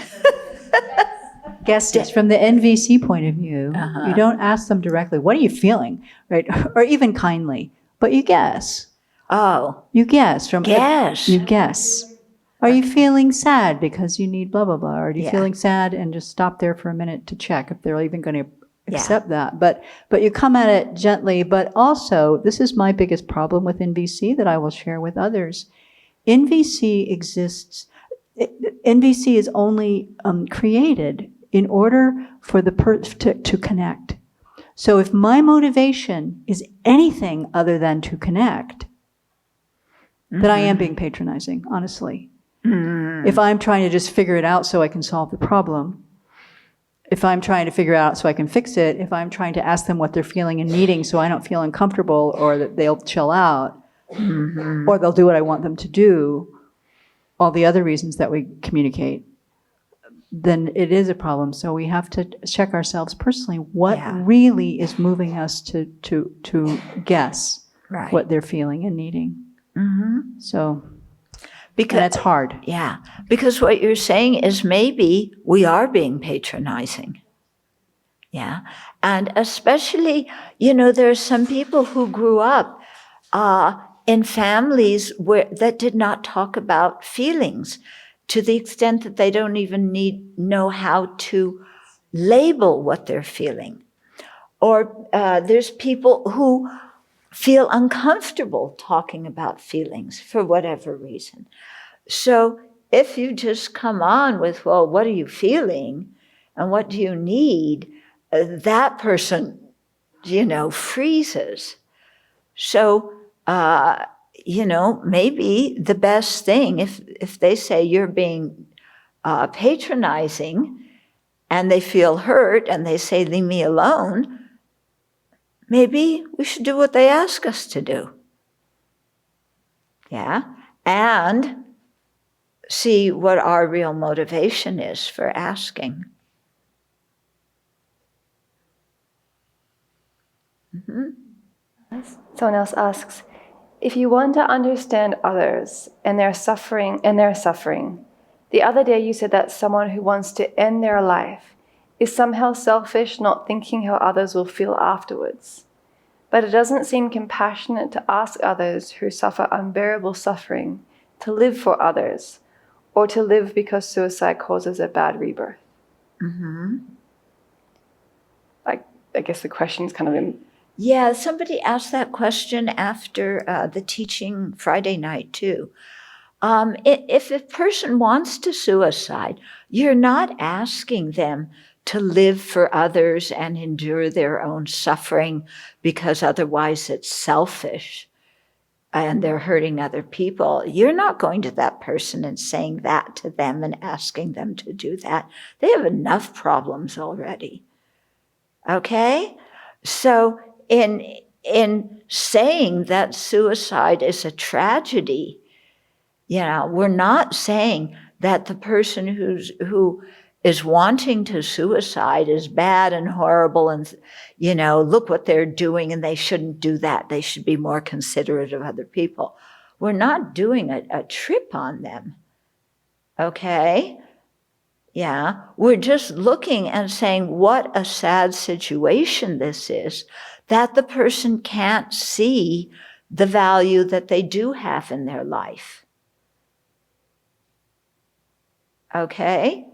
Guesses from the NVC point of view. Uh-huh. You don't ask them directly, what are you feeling? Right? Or even kindly, but you guess. Oh. You guess. You guess. Are you feeling sad because you need blah, blah, blah? Or are you feeling sad and just stop there for a minute to check if they're even going to accept that? But you come at it gently. But also, this is my biggest problem with NVC that I will share with others. NVC exists. NVC is only created in order for the person to connect. So if my motivation is anything other than to connect, then I am being patronizing, honestly. If I'm trying to just figure it out so I can solve the problem, if I'm trying to figure it out so I can fix it, if I'm trying to ask them what they're feeling and needing so I don't feel uncomfortable or that they'll chill out, or they'll do what I want them to do, all the other reasons that we communicate, then it is a problem. So we have to check ourselves personally, what really is moving us to guess what they're feeling and needing. So... Because it's hard. Yeah, because what you're saying is maybe we are being patronizing. Yeah, and especially, there are some people who grew up in families that did not talk about feelings to the extent that they don't even know how to label what they're feeling. Or there's people who feel uncomfortable talking about feelings for whatever reason. So if you just come on with, well, what are you feeling and what do you need, that person, freezes. So, maybe the best thing, if they say you're being patronizing and they feel hurt and they say, leave me alone, maybe we should do what they ask us to do. Yeah? And see what our real motivation is for asking. Someone else asks, if you want to understand others and their suffering, the other day you said that someone who wants to end their life is somehow selfish, not thinking how others will feel afterwards. But it doesn't seem compassionate to ask others who suffer unbearable suffering to live for others, or to live because suicide causes a bad rebirth. Mm-hmm. I guess the question is kind of in. Yeah, somebody asked that question after the teaching Friday night too. If a person wants to suicide, you're not asking them to live for others and endure their own suffering because otherwise it's selfish and they're hurting other people. You're not going to that person and saying that to them and asking them to do that. They have enough problems already. Okay? So in saying that suicide is a tragedy, we're not saying that the person who is wanting to suicide is bad and horrible and, look what they're doing and they shouldn't do that. They should be more considerate of other people. We're not doing a trip on them. Okay? Yeah, we're just looking and saying what a sad situation this is, that the person can't see the value that they do have in their life. Okay?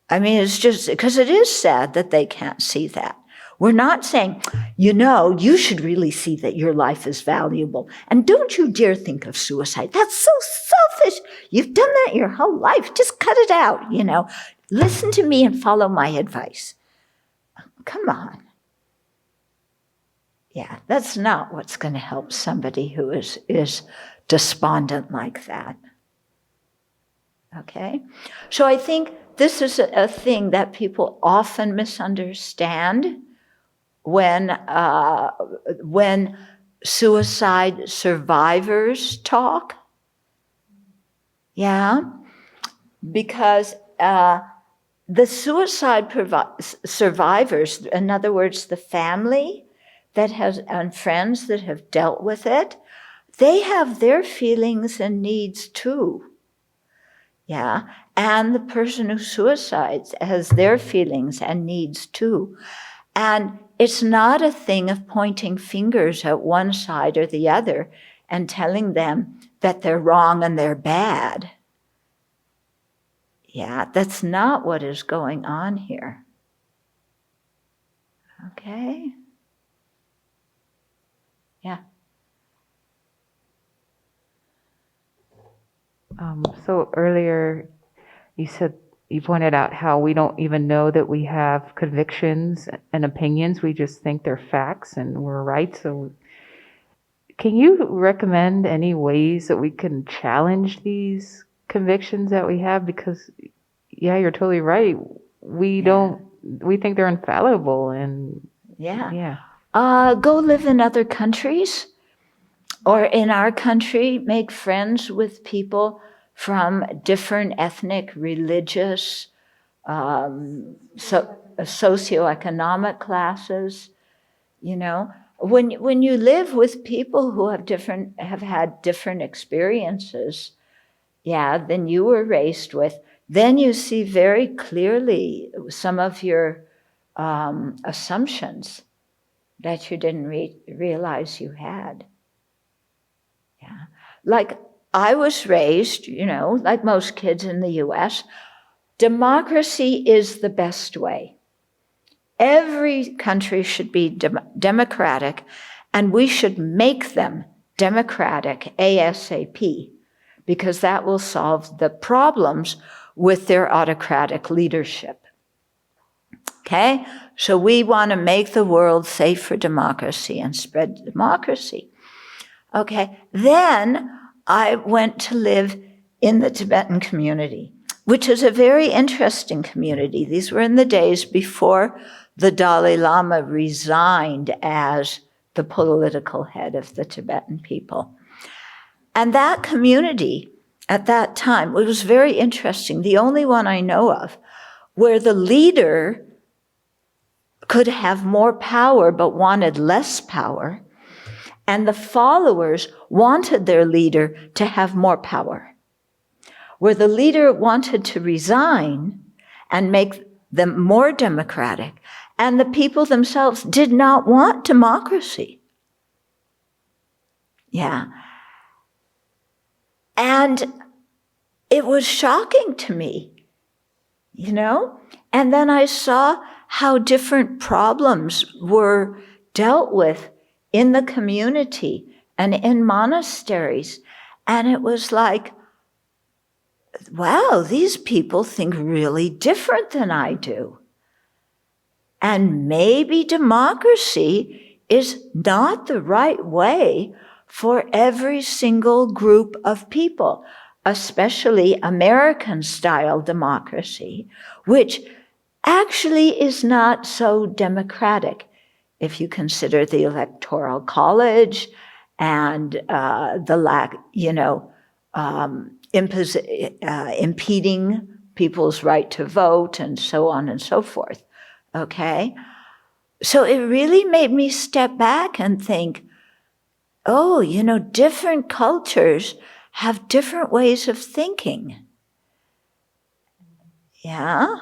I mean, it's just because it is sad that they can't see that. We're not saying, you should really see that your life is valuable. And don't you dare think of suicide. That's so selfish. You've done that your whole life. Just cut it out, Listen to me and follow my advice. Come on. Yeah, that's not what's going to help somebody who is despondent like that. Okay? So I think this is a thing that people often misunderstand when suicide survivors talk. Yeah? Because the suicide survivors, in other words, the family that has and friends that have dealt with it, they have their feelings and needs too. Yeah, and the person who suicides has their feelings and needs too. And it's not a thing of pointing fingers at one side or the other and telling them that they're wrong and they're bad. Yeah, that's not what is going on here. Okay? Yeah. So earlier you pointed out how we don't even know that we have convictions and opinions. We just think they're facts and we're right. So can you recommend any ways that we can challenge these convictions that we have? Because, yeah, you're totally right. We think they're infallible and go live in other countries or in our country, make friends with people from different ethnic, religious, socioeconomic classes. When you live with people who have had different experiences, than you were raised with, then you see very clearly some of your assumptions that you didn't realize you had. Yeah, like I was raised, like most kids in the U.S., democracy is the best way. Every country should be democratic, and we should make them democratic ASAP, because that will solve the problems with their autocratic leadership. Okay? So we want to make the world safe for democracy and spread democracy. Okay, then I went to live in the Tibetan community, which is a very interesting community. These were in the days before the Dalai Lama resigned as the political head of the Tibetan people. And that community at that time, it was very interesting, the only one I know of, where the leader could have more power but wanted less power, and the followers wanted their leader to have more power. Where the leader wanted to resign and make the more democratic, and the people themselves did not want democracy. Yeah. And it was shocking to me, you know? And then I saw how different problems were dealt with in the community and in monasteries. And it was like, wow, these people think really different than I do. And maybe democracy is not the right way for every single group of people, especially American-style democracy, which actually is not so democratic if you consider the Electoral College and the lack, impeding people's right to vote and so on and so forth. Okay? So it really made me step back and think, oh, different cultures have different ways of thinking. Yeah?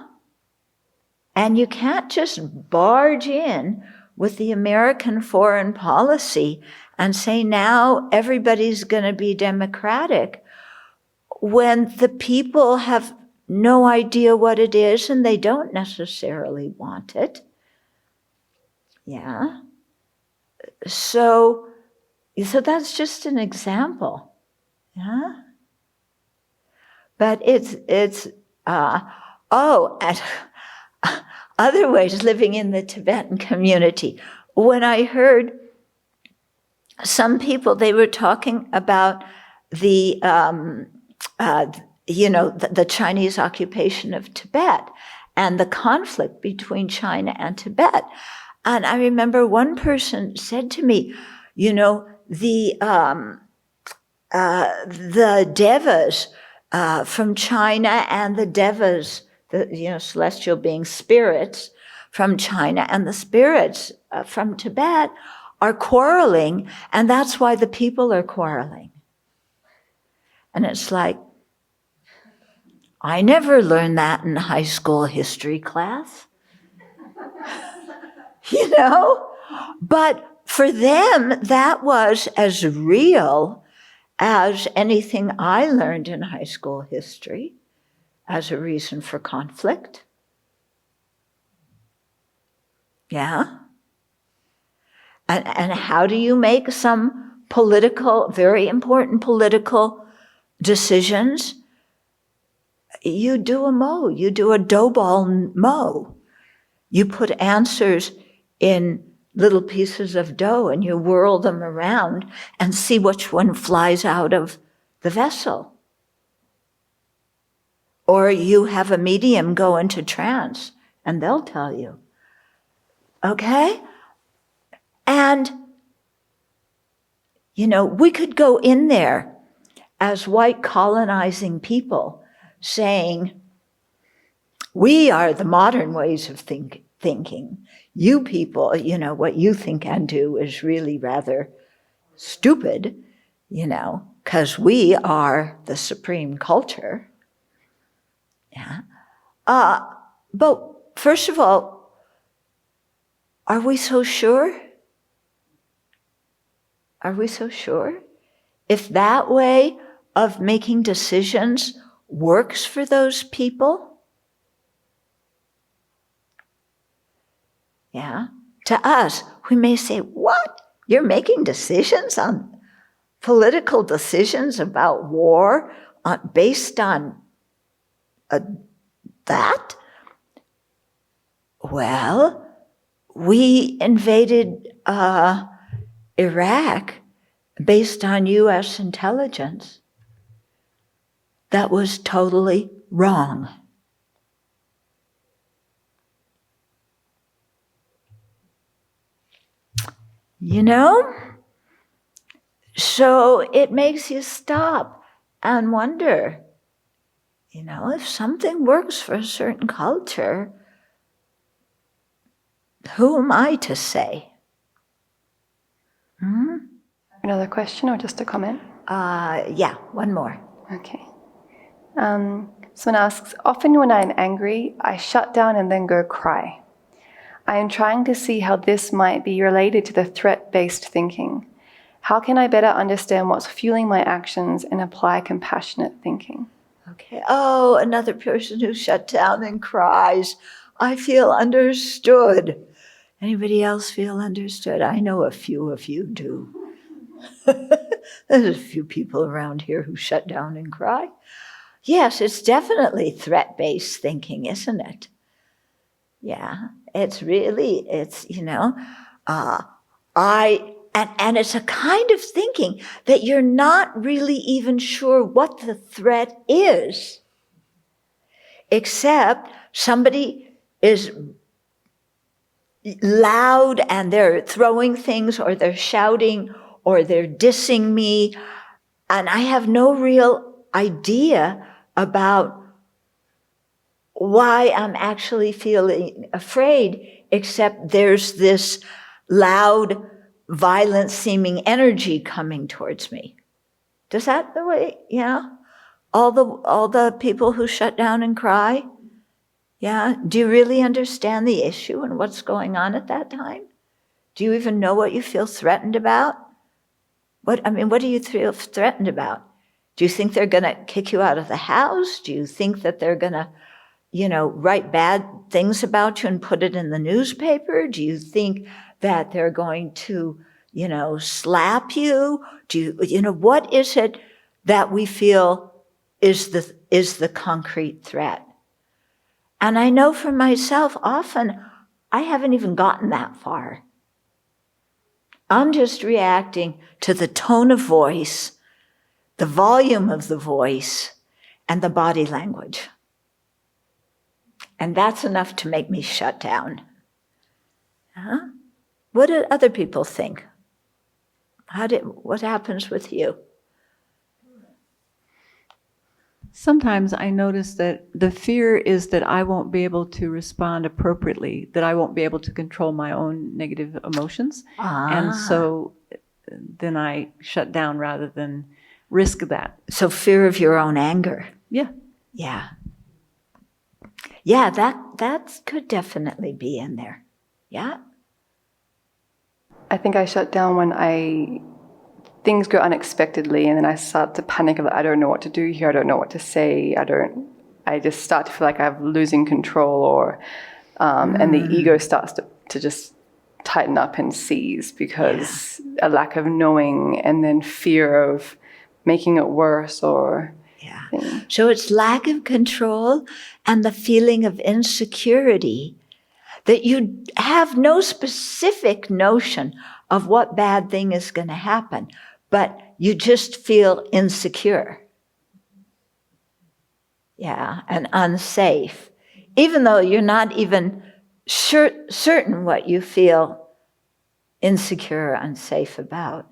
And you can't just barge in with the American foreign policy and say now everybody's going to be democratic when the people have no idea what it is and they don't necessarily want it. Yeah. So that's just an example. Yeah. But it's and other ways living in the Tibetan community. When I heard some people, they were talking about the Chinese occupation of Tibet and the conflict between China and Tibet. And I remember one person said to me, the devas from China and the devas, the celestial beings, spirits from China and the spirits from Tibet are quarreling, and that's why the people are quarreling. And it's like, I never learned that in high school history class. But for them, that was as real as anything I learned in high school history as a reason for conflict. Yeah? And how do you make some very important political decisions? You do a mo, you do a dough ball mo. You put answers in little pieces of dough and you whirl them around and see which one flies out of the vessel. Or you have a medium go into trance and they'll tell you. Okay? And, we could go in there as white colonizing people saying, we are the modern ways of thinking. You people, what you think and do is really rather stupid, because we are the supreme culture. Yeah. But first of all, are we so sure? Are we so sure? If that way of making decisions works for those people? Yeah. To us, we may say, what? You're making decisions on political decisions about war based on that? Well, we invaded Iraq based on U.S. intelligence. That was totally wrong. So it makes you stop and wonder, if something works for a certain culture, who am I to say? Another question or just a comment? Yeah, one more. Okay. Someone asks, often when I am angry, I shut down and then go cry. I am trying to see how this might be related to the threat-based thinking. How can I better understand what's fueling my actions and apply compassionate thinking? Okay. Oh, another person who shut down and cries. I feel understood. Anybody else feel understood? I know a few of you do. There's a few people around here who shut down and cry. Yes, it's definitely threat-based thinking, isn't it? Yeah, it's really, and it's a kind of thinking that you're not really even sure what the threat is, except somebody is loud and they're throwing things or they're shouting or they're dissing me, and I have no real idea about why I'm actually feeling afraid, except there's this loud, violent seeming energy coming towards me. Does that the way, yeah? All the people who shut down and cry? Yeah? Do you really understand the issue and what's going on at that time? Do you even know what you feel threatened about? What do you feel threatened about? Do you think they're going to kick you out of the house? Do you think that they're going to, write bad things about you and put it in the newspaper? Do you think that they're going to, slap you? What is it that we feel is the concrete threat? And I know for myself, often I haven't even gotten that far. I'm just reacting to the tone of voice, the volume of the voice, and the body language. And that's enough to make me shut down. Huh? What do other people think? What happens with you? Sometimes I notice that the fear is that I won't be able to respond appropriately, that I won't be able to control my own negative emotions. And so then I shut down rather than risk that. So fear of your own anger. Yeah. Yeah. Yeah, that could definitely be in there. Yeah. I think I shut down when things go unexpectedly, and then I start to panic. I don't know what to do here. I don't know what to say. I just start to feel like I'm losing control, and the ego starts to just tighten up and seize because a lack of knowing, and then fear of making it worse or. Yeah. So it's lack of control and the feeling of insecurity that you have no specific notion of what bad thing is going to happen, but you just feel insecure. Yeah, and unsafe, even though you're not even certain what you feel insecure or unsafe about.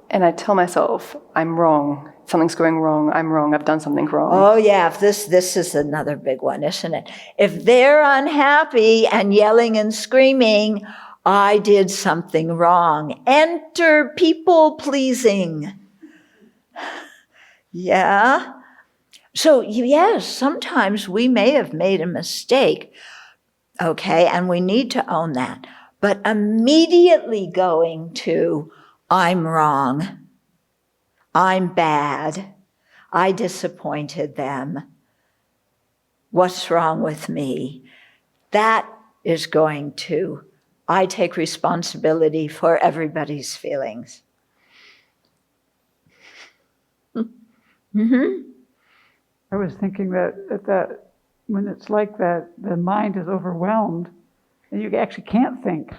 And I tell myself, I'm wrong. Something's going wrong. I'm wrong. I've done something wrong. Oh, yeah. This is another big one, isn't it? If they're unhappy and yelling and screaming, I did something wrong. Enter people pleasing. Yeah. So, yes, sometimes we may have made a mistake, okay, and we need to own that. But immediately going to, I'm wrong, I'm bad, I disappointed them, what's wrong with me? That is going to, I take responsibility for everybody's feelings. Mm-hmm. I was thinking that when it's like that, the mind is overwhelmed and you actually can't think,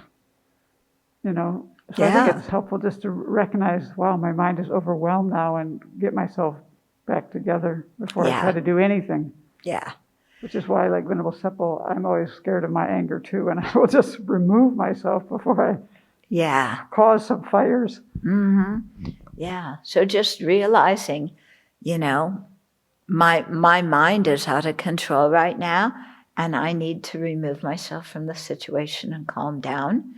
So I think it's helpful just to recognize, wow, my mind is overwhelmed now, and get myself back together before I try to do anything. Yeah. Which is why, like Venerable Seppo, I'm always scared of my anger too, and I will just remove myself before I cause some fires. Mm-hmm. Yeah. So just realizing, my mind is out of control right now, and I need to remove myself from the situation and calm down,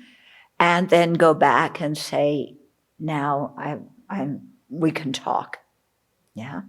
and then go back and say, now we can talk. Yeah.